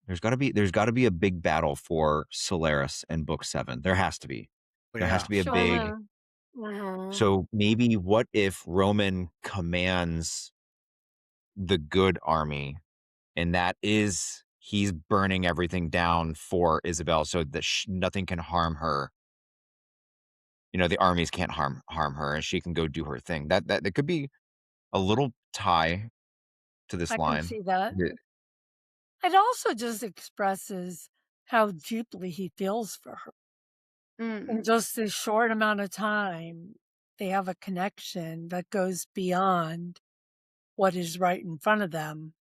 There's got to be a big battle for Solaris in book 7. There has to be. There has to be a big. So maybe what if Roman commands the good army, and that is he's burning everything down for Isabel so that nothing can harm her. The armies can't harm her, and she can go do her thing. That could be a little tie to this I line. can see that. Yeah. It also just expresses how deeply he feels for her. In just this short amount of time, they have a connection that goes beyond what is right in front of them.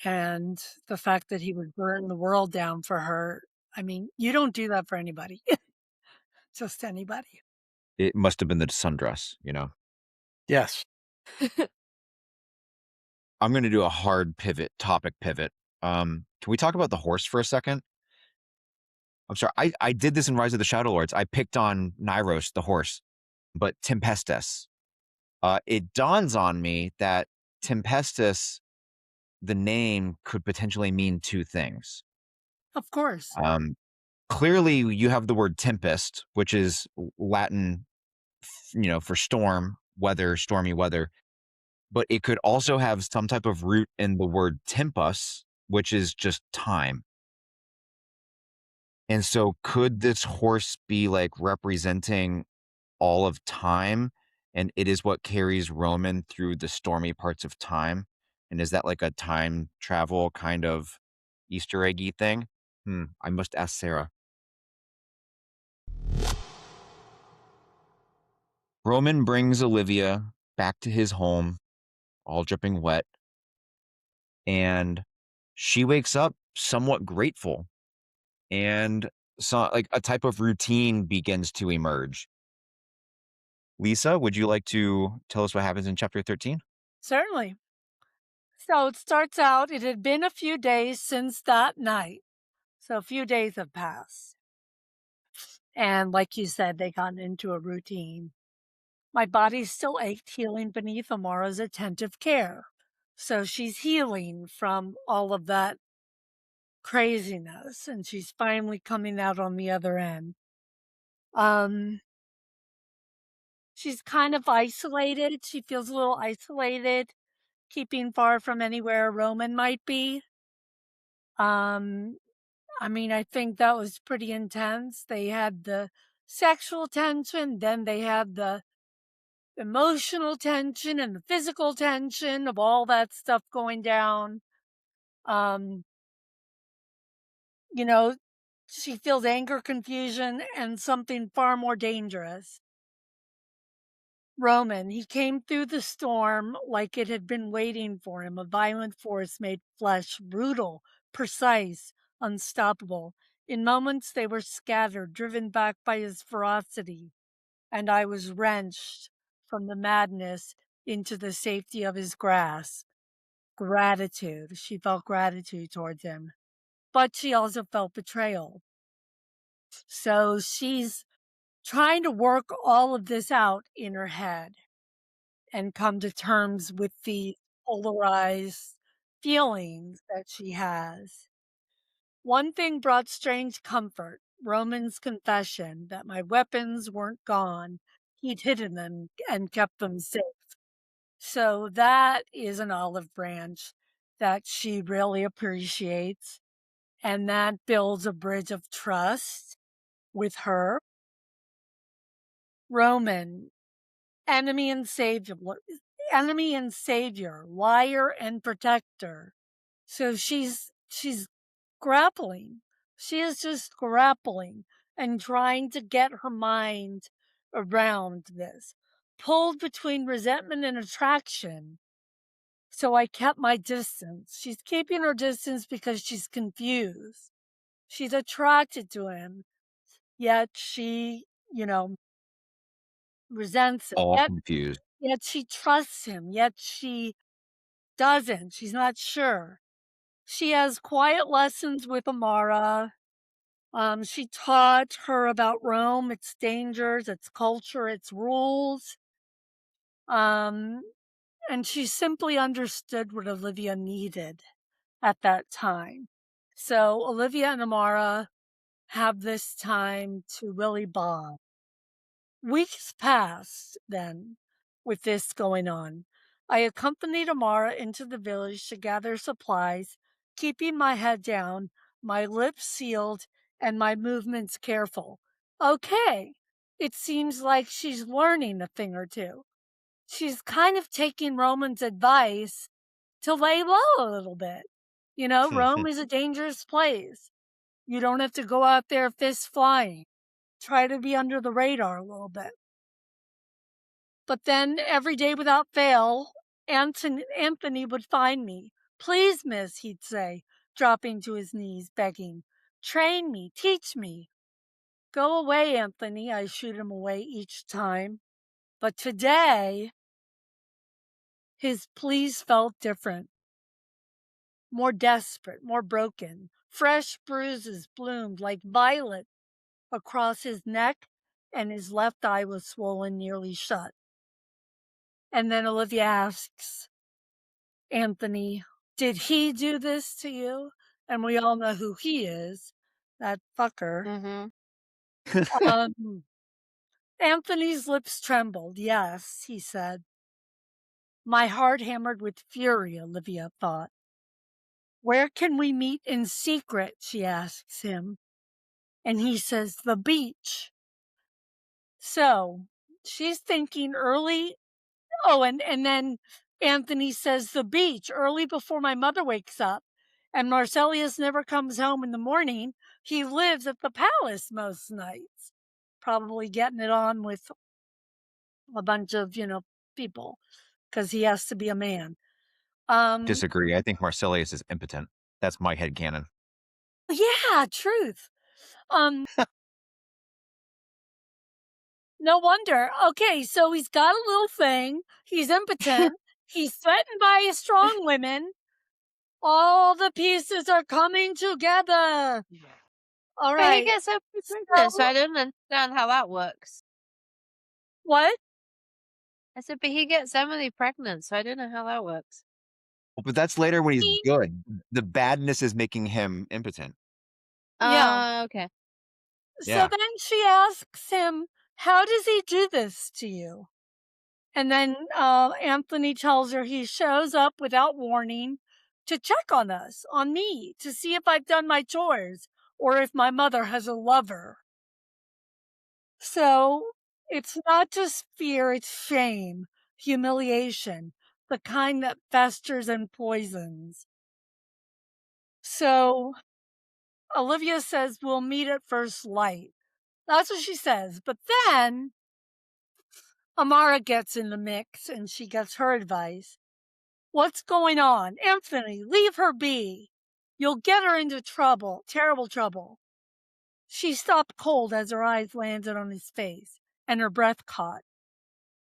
And the fact that he would burn the world down for her, I mean, you don't do that for anybody. Just anybody. It must have been the sundress, Yes. I'm going to do a hard topic pivot. Can we talk about the horse for a second? I'm sorry. I did this in Rise of the Shadow Lords. I picked on Nyros, the horse, but Tempestus. It dawns on me that Tempestus, the name, could potentially mean two things. Of course. Clearly, you have the word tempest, which is Latin, for storm, weather, stormy weather. But it could also have some type of root in the word tempus, which is just time. And so could this horse be like representing all of time, and it is what carries Roman through the stormy parts of time? And is that like a time travel kind of Easter eggy thing? I must ask Sara. Roman brings Olivia back to his home, all dripping wet, and she wakes up somewhat grateful, and so like a type of routine begins to emerge. Lisa, would you like to tell us what happens in chapter 13? Certainly. So it starts out, it had been a few days since that night. So a few days have passed. And like you said, they got into a routine. My body still ached, healing beneath Amara's attentive care. So she's healing from all of that craziness, and she's finally coming out on the other end. She's kind of isolated. She feels a little isolated, keeping far from anywhere Roman might be. I think that was pretty intense. They had the sexual tension, then they had the emotional tension and the physical tension of all that stuff going down. She feels anger, confusion, and something far more dangerous. Roman, he came through the storm like it had been waiting for him. A violent force made flesh brutal, precise, unstoppable. In moments they were scattered, driven back by his ferocity, and I was wrenched from the madness into the safety of his grasp. Gratitude. She felt gratitude towards him, but she also felt betrayal. So she's trying to work all of this out in her head and come to terms with the polarized feelings that she has. One thing brought strange comfort, Roman's confession that my weapons weren't gone. He'd hidden them and kept them safe. So that is an olive branch that she really appreciates. And that builds a bridge of trust with her. Roman, enemy and savior, liar and protector. So she's grappling. She is just grappling and trying to get her mind around this. Pulled between resentment and attraction. So I kept my distance. She's keeping her distance because she's confused. She's attracted to him, yet she, resents him. All confused. Yet she trusts him, yet she doesn't. She's not sure. She has quiet lessons with Amara. She taught her about Rome, its dangers, its culture, its rules. And she simply understood what Olivia needed at that time. So Olivia and Amara have this time to really bond. Weeks passed then with this going on. I accompanied Amara into the village to gather supplies, keeping my head down, my lips sealed, and my movements careful. Okay, it seems like she's learning a thing or two. She's kind of taking Roman's advice to lay low a little bit. Rome is a dangerous place. You don't have to go out there fist flying. Try to be under the radar a little bit. But then every day without fail, Anthony would find me. Please, miss, he'd say, dropping to his knees, begging. Train me, teach me. Go away, Anthony, I shoot him away each time. But today, His pleas felt different, more desperate, more broken. Fresh bruises bloomed like violets across his neck, and his left eye was swollen nearly shut. And then Olivia asks Anthony, did he do this to you? And we all know who he is, that fucker. Anthony's lips trembled. Yes, he said. My heart hammered with fury, Olivia thought. Where can we meet in secret? She asks him. And he says, the beach. So she's thinking early. Oh, and then Anthony says the beach early before my mother wakes up. And Marcellious never comes home in the morning. He lives at the palace most nights, probably getting it on with a bunch of, people, because he has to be a man. Disagree. I think Marcellius is impotent. That's my headcanon. Yeah, truth. No wonder. Okay, so he's got a little thing. He's impotent. He's threatened by strong women. All the pieces are coming together. All But he right. gets so pregnant, so I don't understand how that works. What? I said, but he gets Emily pregnant, so I don't know how that works. Well, but that's later when he's good. The badness is making him impotent. Yeah. Okay. So Yeah. then she asks him, how does he do this to you? And then Anthony tells her he shows up without warning to check on us, on me, to see if I've done my chores or if my mother has a lover. So it's not just fear, it's shame, humiliation, the kind that festers and poisons. So Olivia says, we'll meet at first light. That's what she says. But then Amara gets in the mix and she gets her advice. What's going on? Anthony, leave her be. You'll get her into trouble, terrible trouble. She stopped cold as her eyes landed on his face and her breath caught.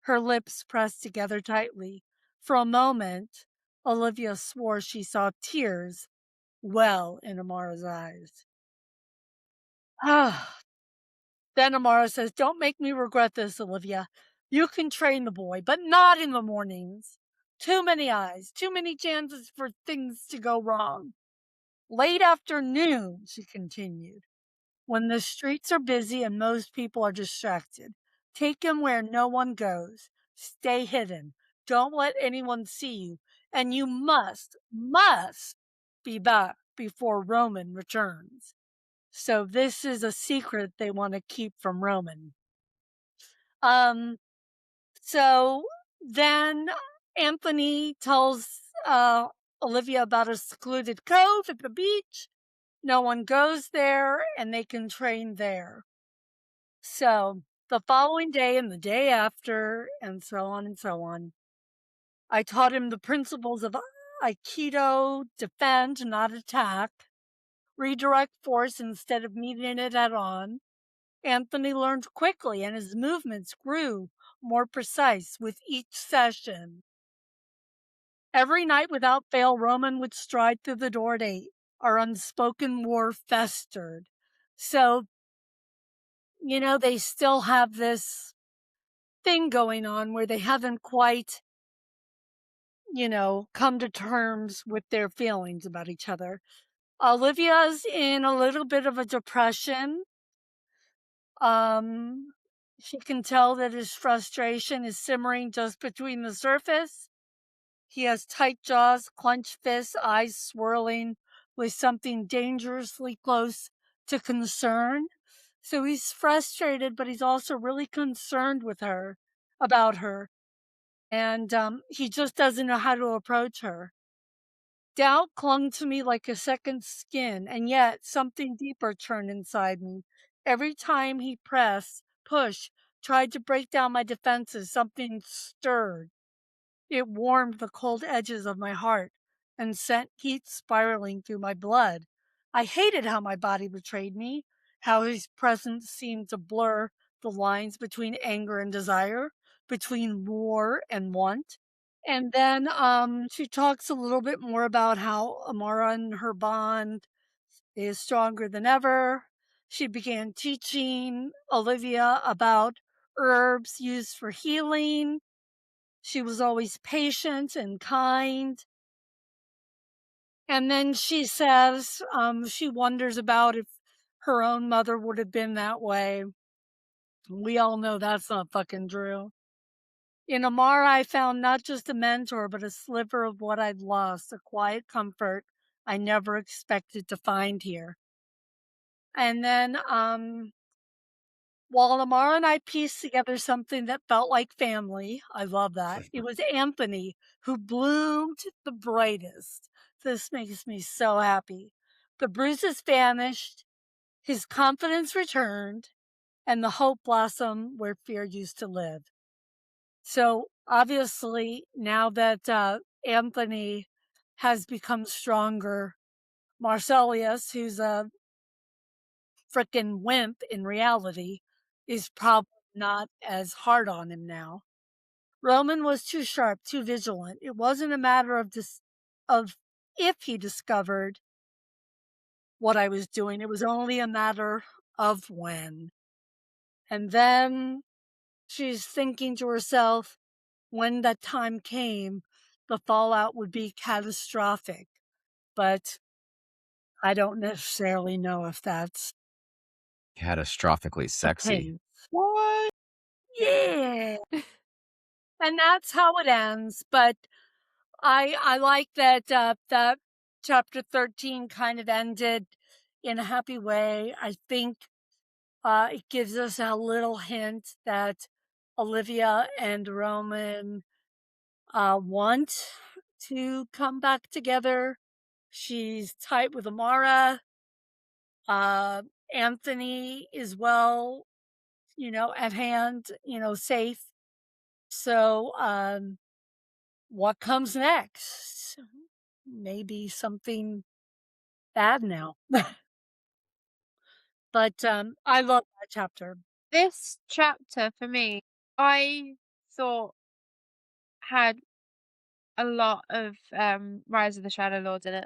Her lips pressed together tightly. For a moment, Olivia swore she saw tears well in Amara's eyes. Then Amara says, don't make me regret this, Olivia. You can train the boy, but not in the mornings. Too many eyes, too many chances for things to go wrong. Late afternoon, she continued, when the streets are busy and most people are distracted. Take him where no one goes. Stay hidden. Don't let anyone see you. And you must be back before Roman returns. So this is a secret they want to keep from Roman. So then Anthony tells Olivia about a secluded cove at the beach. No one goes there and they can train there. So the following day and the day after, and so on and so on, I taught him the principles of Aikido: defend, not attack, redirect force instead of meeting it head on. Anthony learned quickly and his movements grew more precise with each session. Every night without fail, Roman would stride through the door at 8. Our unspoken war festered. So, they still have this thing going on where they haven't quite, come to terms with their feelings about each other. Olivia's in a little bit of a depression. She can tell that his frustration is simmering just between the surface. He has tight jaws, clenched fists, eyes swirling with something dangerously close to concern. So he's frustrated, but he's also really concerned about her. And he just doesn't know how to approach her. Doubt clung to me like a second skin, and yet something deeper churned inside me. Every time he pushed, tried to break down my defenses, something stirred. It warmed the cold edges of my heart and sent heat spiraling through my blood. I hated how my body betrayed me, how his presence seemed to blur the lines between anger and desire, between war and want. And then she talks a little bit more about how Amara and her bond is stronger than ever. She began teaching Olivia about herbs used for healing. She was always patient and kind. And then she says she wonders about if her own mother would have been that way. We all know that's not fucking true. In Amara, I found not just a mentor, but a sliver of what I'd lost, a quiet comfort I never expected to find here. And then, while Amara and I pieced together something that felt like family, I love that, it was Anthony who bloomed the brightest. This makes me so happy. The bruises vanished, his confidence returned, and the hope blossomed where fear used to live. So obviously, now that Anthony has become stronger, Marcellious, who's a frickin' wimp in reality, is probably not as hard on him now. Roman was too sharp, too vigilant. It wasn't a matter of if he discovered what I was doing. It was only a matter of when. And then she's thinking to herself, when that time came, the fallout would be catastrophic. But I don't necessarily know if that's Catastrophically the sexy. case. What? Yeah. And that's how it ends. But I like that that chapter 13 kind of ended in a happy way. I think it gives us a little hint that Olivia and Roman want to come back together. She's tight with Amara. Anthony is well, at hand, safe. So, what comes next? Maybe something bad now. But I love that chapter. This chapter for me, I thought had a lot of Rise of the Shadow Lords in it.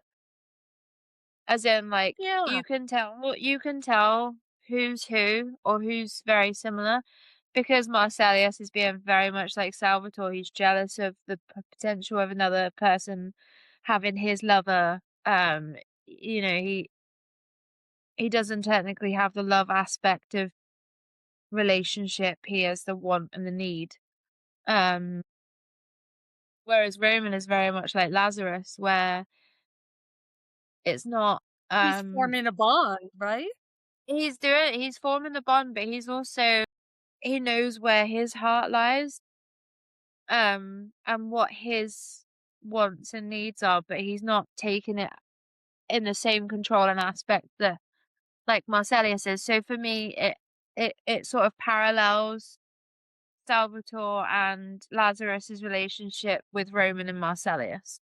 As in, like, Yeah. you can tell who's who or who's very similar because Marcellius is being very much like Salvatore. He's jealous of the potential of another person having his lover. He doesn't technically have the love aspect of relationship. He has the want and the need. Whereas Roman is very much like Lazarus, where it's not He's forming a bond, right? he's forming the bond, but he knows where his heart lies, and what his wants and needs are, but he's not taking it in the same control and aspect that like Marcellius is. So for me, it sort of parallels Salvatore and Lazarus's relationship with Roman and Marcellius.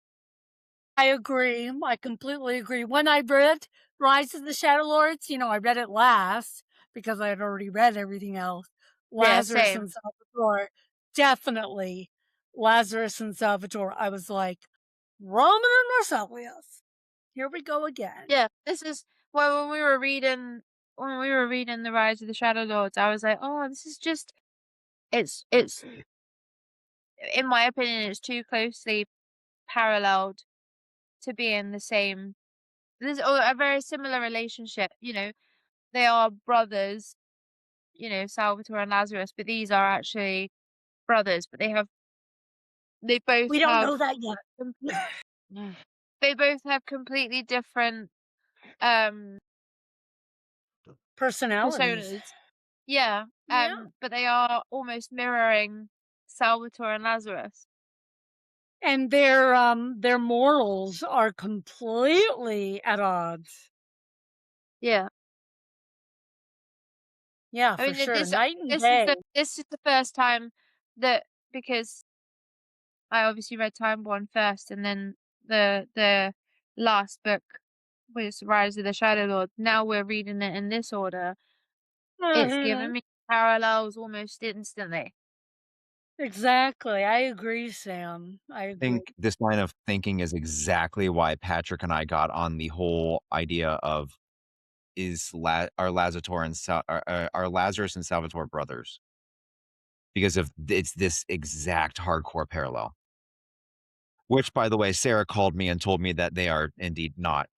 I agree. I completely agree. When I read Rise of the Shadow Lords, I read it last because I had already read everything else. Lazarus Same. and Salvatore, definitely Lazarus and Salvatore. I was like, Roman and Marcellius. Here we go again. Yeah, this is when we were reading the Rise of the Shadow Lords, I was like, oh, this is just it's in my opinion, it's too closely paralleled to be in the same. There's a very similar relationship. They are brothers. Salvatore and Lazarus, but these are actually brothers. But they both We don't have know that yet. they both have completely different um Personalities. personas. Yeah. Yeah. But they are almost mirroring Salvatore and Lazarus. And their morals are completely at odds. Yeah. Yeah, I for mean, sure. Night and day. this is the first time that because I obviously read Timeborne first, and then the last book was Rise of the Shadow Lord. Now we're reading it in this order. It's given me parallels almost instantly. Exactly. I agree, Sam. I I agree. think this line of thinking is exactly why Patrick and I got on the whole idea of are Lazarus and Salvatore brothers because of it's this exact hardcore parallel. Which, by the way, Sara called me and told me that they are indeed not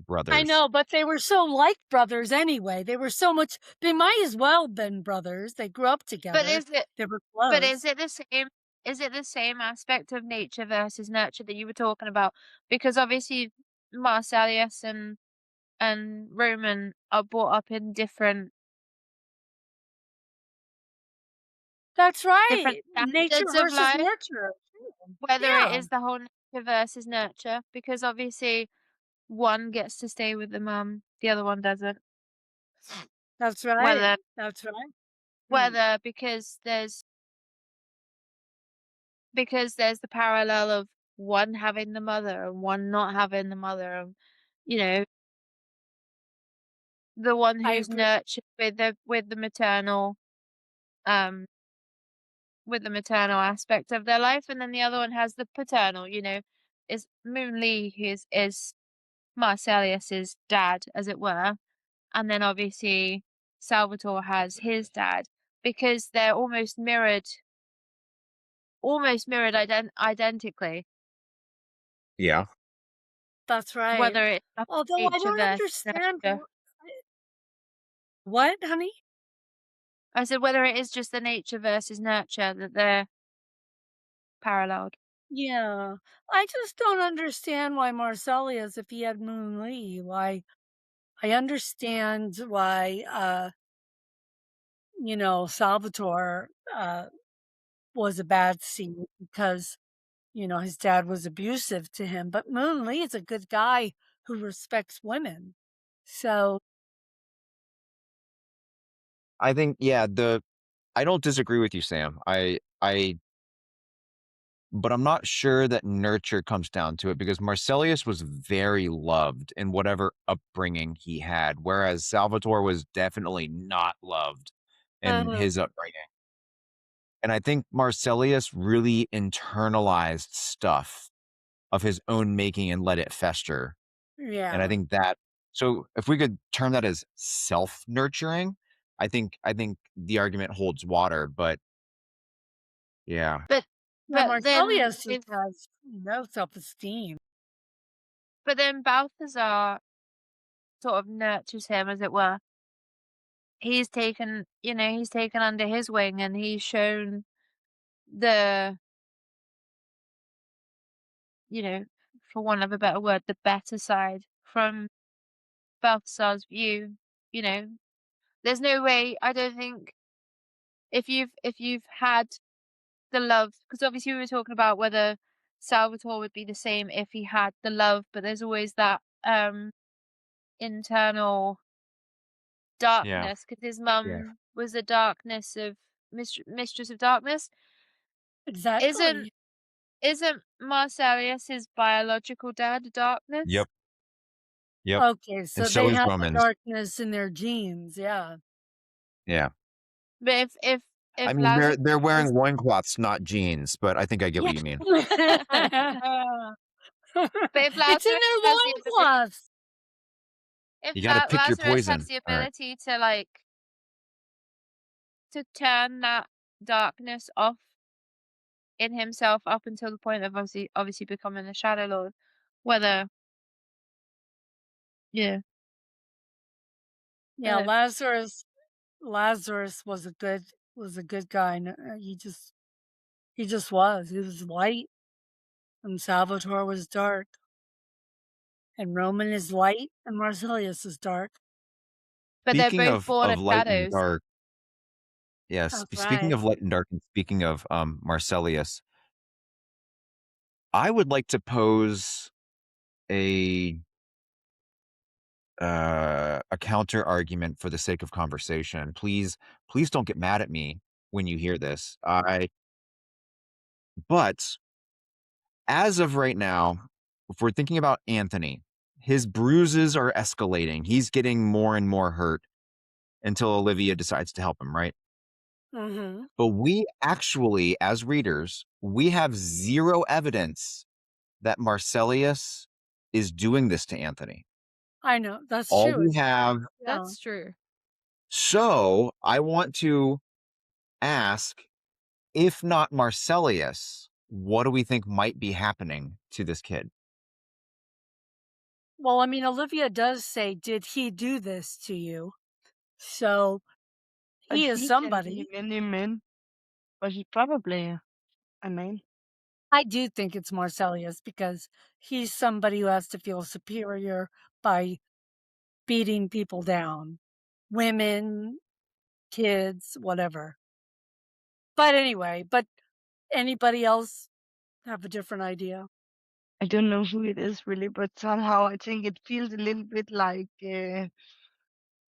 brothers. I know, but they were so like brothers anyway. They were so much. They might as well have been brothers. They grew up together. But is it? They were close. But is it the same? Is it the same aspect of nature versus nurture that you were talking about? Because obviously, Marcellius and Roman are brought up in different That's different right. Nature standards of versus life. nurture. Whether it Yeah, is the whole nature versus nurture, because obviously one gets to stay with the mum, the other one doesn't. that's right. Whether That's right. whether because there's the parallel of one having the mother and one not having the mother, and you know, the one I who's agree. nurtured with the maternal um with the maternal aspect of their life, and then the other one has the paternal, is Moonlee, who is Marcellius's dad, as it were, and then obviously Salvatore has his dad, because they're almost mirrored identically. Yeah. That's right. Whether it's Although I nature don't versus understand. nurture. What, honey? I said whether it is just the nature versus nurture that they're paralleled. Yeah. I just don't understand why Marcellius, if he had Moon Lee, why I understand why Salvatore was a bad seed because, his dad was abusive to him. But Moon Lee is a good guy who respects women. So I think, yeah, I don't disagree with you, Sam. But I'm not sure that nurture comes down to it because Marcellius was very loved in whatever upbringing he had, whereas Salvatore was definitely not loved in his upbringing. And I think Marcellius really internalized stuff of his own making and let it fester. yeah. And I think that, so if we could term that as self-nurturing, I think the argument holds water, but yeah. But then Marcellius has no self-esteem. but then Balthazar sort of nurtures him, as it were. He's taken under his wing, and he's shown the, for want of a better word, the better side from Balthazar's view. There's no way, I don't think, if you've had the love, because obviously we were talking about whether Salvatore would be the same if he had the love, but there's always that internal darkness, because his mum was the darkness of mistress of darkness. Exactly. Isn't Marcellius his biological dad darkness? Yep. Okay, so so they is have the Roman's. darkness in their genes, yeah. Yeah. But if I mean, Lazarus they're wearing loincloths, not jeans, but I think I get what you mean. but if It's in their loincloths. You gotta pick your Lazarus poison. has the All right. ability to turn that darkness off in himself up until the point of obviously becoming the Shadow Lord, whether Yeah, uh, Lazarus was a good guy. He just was. He was light, and Salvatore was dark. And Roman is light, and Marcellius is dark. but they're Speaking both born of as light and shadows. dark, yes. That's Speaking right. of light and dark, and speaking of Marcellius, I would like to pose a counter argument for the sake of conversation. Please don't get mad at me when you hear this. But as of right now, if we're thinking about Anthony, his bruises are escalating. He's getting more and more hurt until Olivia decides to help him, right? Mm-hmm. But we actually, as readers, we have zero evidence that Marcellius is doing this to Anthony. I know. That's All true. we have. Yeah. That's true. So I want to ask, if not Marcellius, what do we think might be happening to this kid? Well, I mean, Olivia does say, "Did he do this to you?" So But he is she sent him somebody. many men, but he's probably a man. I do think it's Marcellius because he's somebody who has to feel superior by beating people down, women, kids, whatever. But anyway, anybody else have a different idea? I don't know who it is really, but somehow I think it feels a little bit like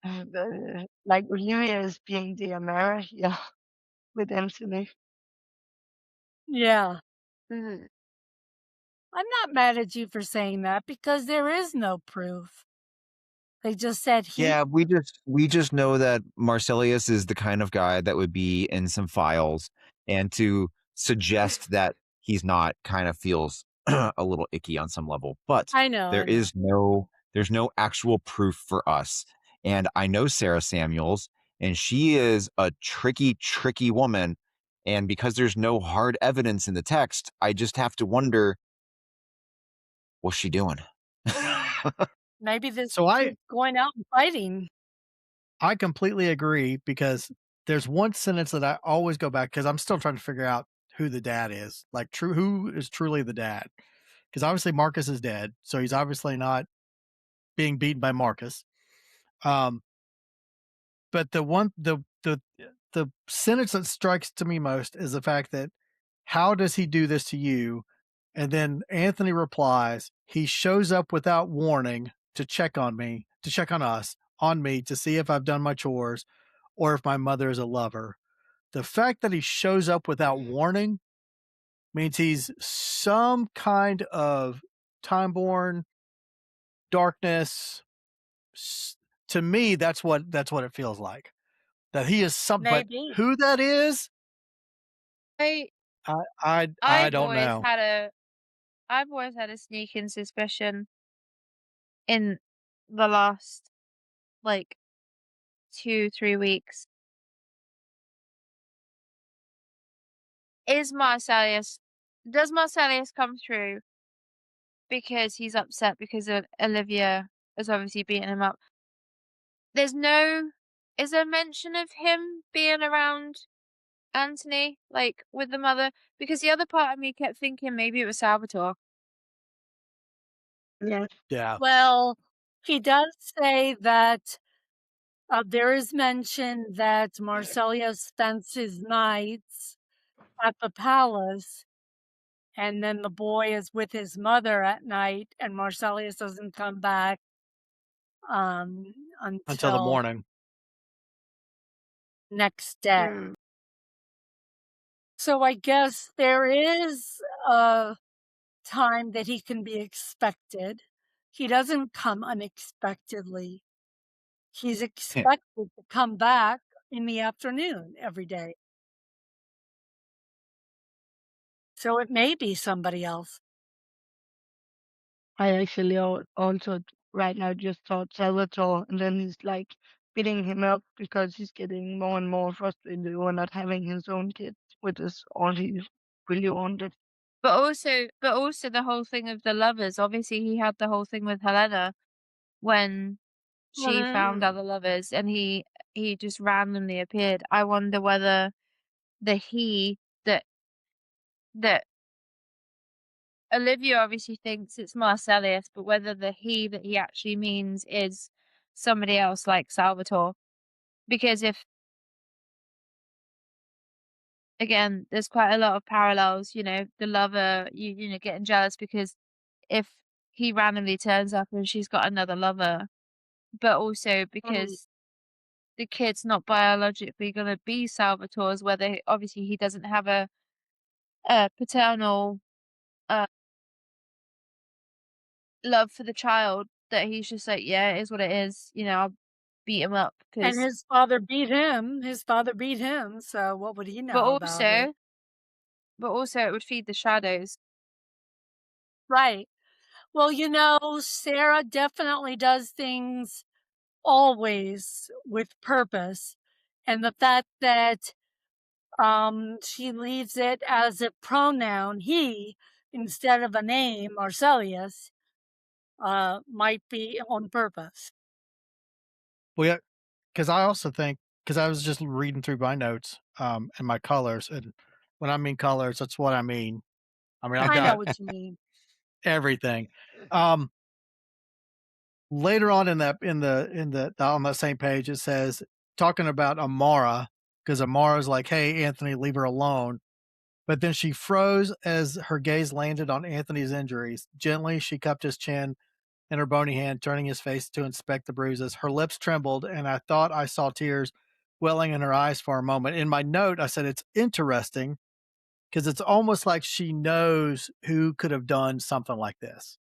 Olivia is being the Amara here with Anthony. Yeah. Mhm. I'm not mad at you for saying that because there is no proof. They just said he. Yeah, we just know that Marcellius is the kind of guy that would be in some files, and to suggest that he's not kind of feels a little icky on some level. But I know. there's no actual proof for us. And I know Sarah Samuels, and she is a tricky, tricky woman. And because there's no hard evidence in the text, I just have to wonder, what's she doing? Maybe this So kid's going out and fighting. I completely agree because there's one sentence that I always go back because I'm still trying to figure out who the dad is. Like, who is truly the dad? Because obviously Marcus is dead, so he's obviously not being beaten by Marcus. But the sentence that strikes to me most is the fact that how does he do this to you? And then Anthony replies, he shows up without warning to check on me, to check on me, to see if I've done my chores or if my mother is a lover. The fact that he shows up without warning means he's some kind of Timeborne darkness. To me, that's what it feels like. That he is some, but Maybe. who that is, I I I've don't always know. had a I've always had a sneaking suspicion in the last like 2-3 weeks. Is Marcellius Does Marcellius come through because he's upset because Olivia has obviously beaten him up? There's no Is there mention of him being around Anthony, like with the mother? Because the other part of me kept thinking maybe it was Salvatore. Yeah. Yeah. Well, he does say that there is mention that Marcellius spends his nights at the palace, and then the boy is with his mother at night, and Marcellius doesn't come back Until the until morning. next day. Mm. So I guess there is a time that he can be expected. He doesn't come unexpectedly. He's expected to come back in the afternoon every day. So it may be somebody else. I actually also right now just thought Salvatore, and then he's like beating him up because he's getting more and more frustrated over not having his own kid, which is all he really wanted. But also the whole thing of the lovers. Obviously, he had the whole thing with Helena when she found Mhm. other lovers, and he just randomly appeared. I wonder whether the he that Olivia obviously thinks it's Marcellius, but whether the he that he actually means is somebody else like Salvatore. Because if, again, there's quite a lot of parallels, the lover, getting jealous because if he randomly turns up and she's got another lover, but also Mm. because the kid's not biologically going to be Salvatore's, whether obviously he doesn't have a paternal uh, love for the child, that he's just like, yeah, it is what it is, beat him up. And his father beat him. So what would he know about it? But also it would feed the shadows. Right. Well, Sara definitely does things always with purpose. And the fact that she leaves it as a pronoun, he, instead of a name, Marcellious, might be on purpose. Well, yeah, because I also think, because I was just reading through my notes and my colors, and when I mean colors, that's what I mean. I mean, I've I know got what you mean. everything. Later on in the on that same page, it says, talking about Amara, because Amara's like, "Hey, Anthony, leave her alone." But then she froze as her gaze landed on Anthony's injuries. Gently, she cupped his chin in her bony hand, turning his face to inspect the bruises. Her lips trembled, and I thought I saw tears welling in her eyes for a moment. In my note, I said, it's interesting because it's almost like she knows who could have done something like this.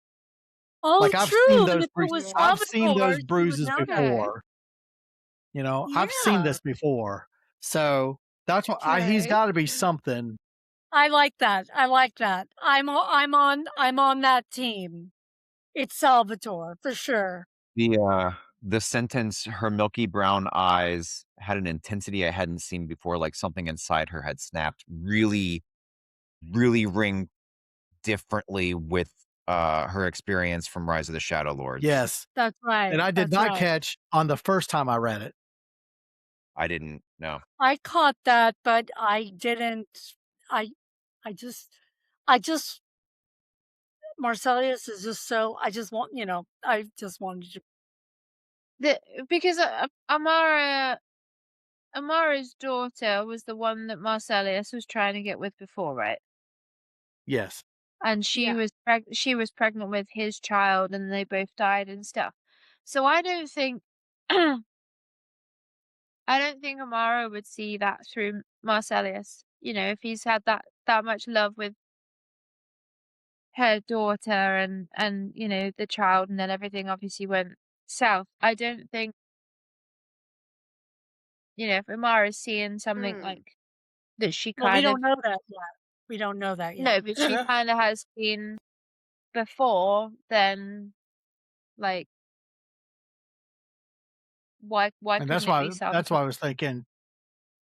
Oh, Like, I've true. seen And those if it was bruises. I've seen Salvatore, those she would bruises know that. before. I've seen Yeah. this before. So that's why he's Okay. got to be something. I like that. I'm on that team. It's Salvatore for sure. The sentence, her milky brown eyes had an intensity I hadn't seen before, like something inside her had snapped, really, really ring differently with her experience from Rise of the Shadow Lords. Yes. That's right. And I did not catch on the first time I read it. I didn't know. I caught that, but I didn't. I just Marcellius is just so. I just wanted to. Because Amara's daughter was the one that Marcellius was trying to get with before, right? Yes. And she Yeah. was pregnant with his child, and they both died and stuff. So I don't think Amara would see that through Marcellius. If he's had that much love with her daughter and the child, and then everything obviously went south. I don't think if Amara's seeing something like that, she Well, we kind of don't know that yet. We don't know that yet. no, but she kind of has seen before. Then, like, why And couldn't it be that's why Salvatore? I was thinking.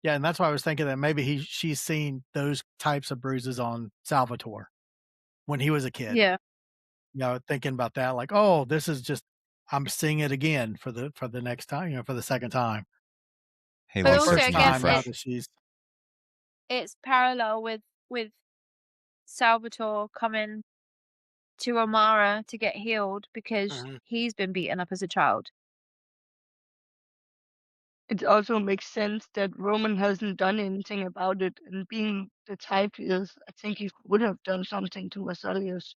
Yeah, and that's why I was thinking that maybe she's seen those types of bruises on Salvatore when he was a kid. Yeah. Thinking about that, like, oh, this is just I'm seeing it again for the next time, for the second time. Hey, But let's also, start I something guess fresh. That she's it's parallel with Salvatore coming to Amara to get healed because he's been beaten up as a child. It also makes sense that Roman hasn't done anything about it, and being the type he is, I think he would have done something to Marcellius.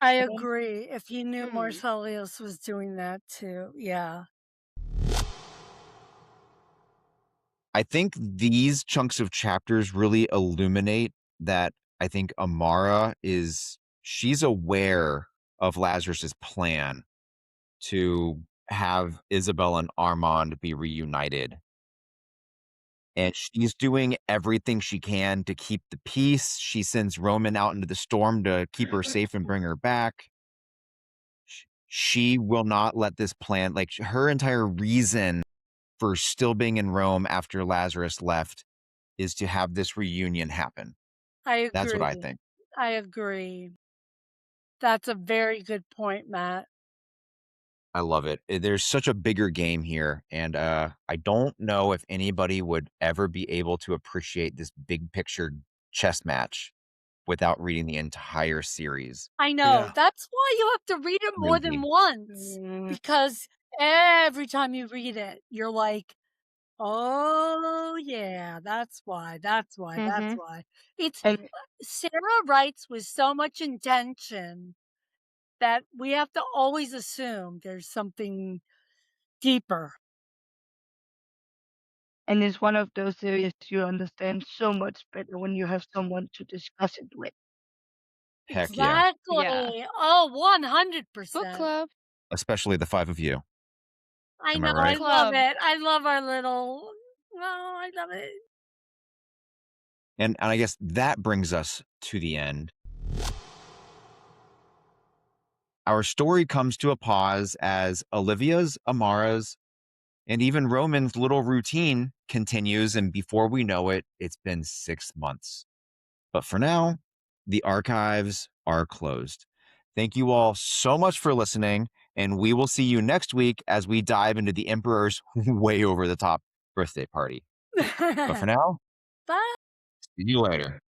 I agree. If he knew Hmm. Marcellius was doing that too, yeah. I think these chunks of chapters really illuminate that I think Amara she's aware of Lazarus's plan to have Isabel and Armand be reunited. And she's doing everything she can to keep the peace. She sends Roman out into the storm to keep her safe and bring her back. She will not let this plan, like her entire reason for still being in Rome after Lazarus left is to have this reunion happen. I agree. That's what I think. I agree. That's a very good point, Matt. I love it. There's such a bigger game here, and I don't know if anybody would ever be able to appreciate this big picture chess match without reading the entire series. I know. Yeah. That's why you have to read it more than Really? once. Because every time you read it, you're like, oh yeah, that's why. That's why. That's why. It's And Sara writes with so much intention that we have to always assume there's something deeper. and it's one of those series you understand so much better when you have someone to discuss it with. Heck yeah. Exactly. Oh, Book 100%. club. Especially the five of you. I Am I know. I right? love Club. it. I love our little. Oh, I love it. And I guess that brings us to the end. Our story comes to a pause as Olivia's, Amara's, and even Roman's little routine continues. And before we know it, it's been 6 months. But for now, the archives are closed. Thank you all so much for listening. And we will see you next week as we dive into the Emperor's way over the top birthday party. But for now, Bye. see you later.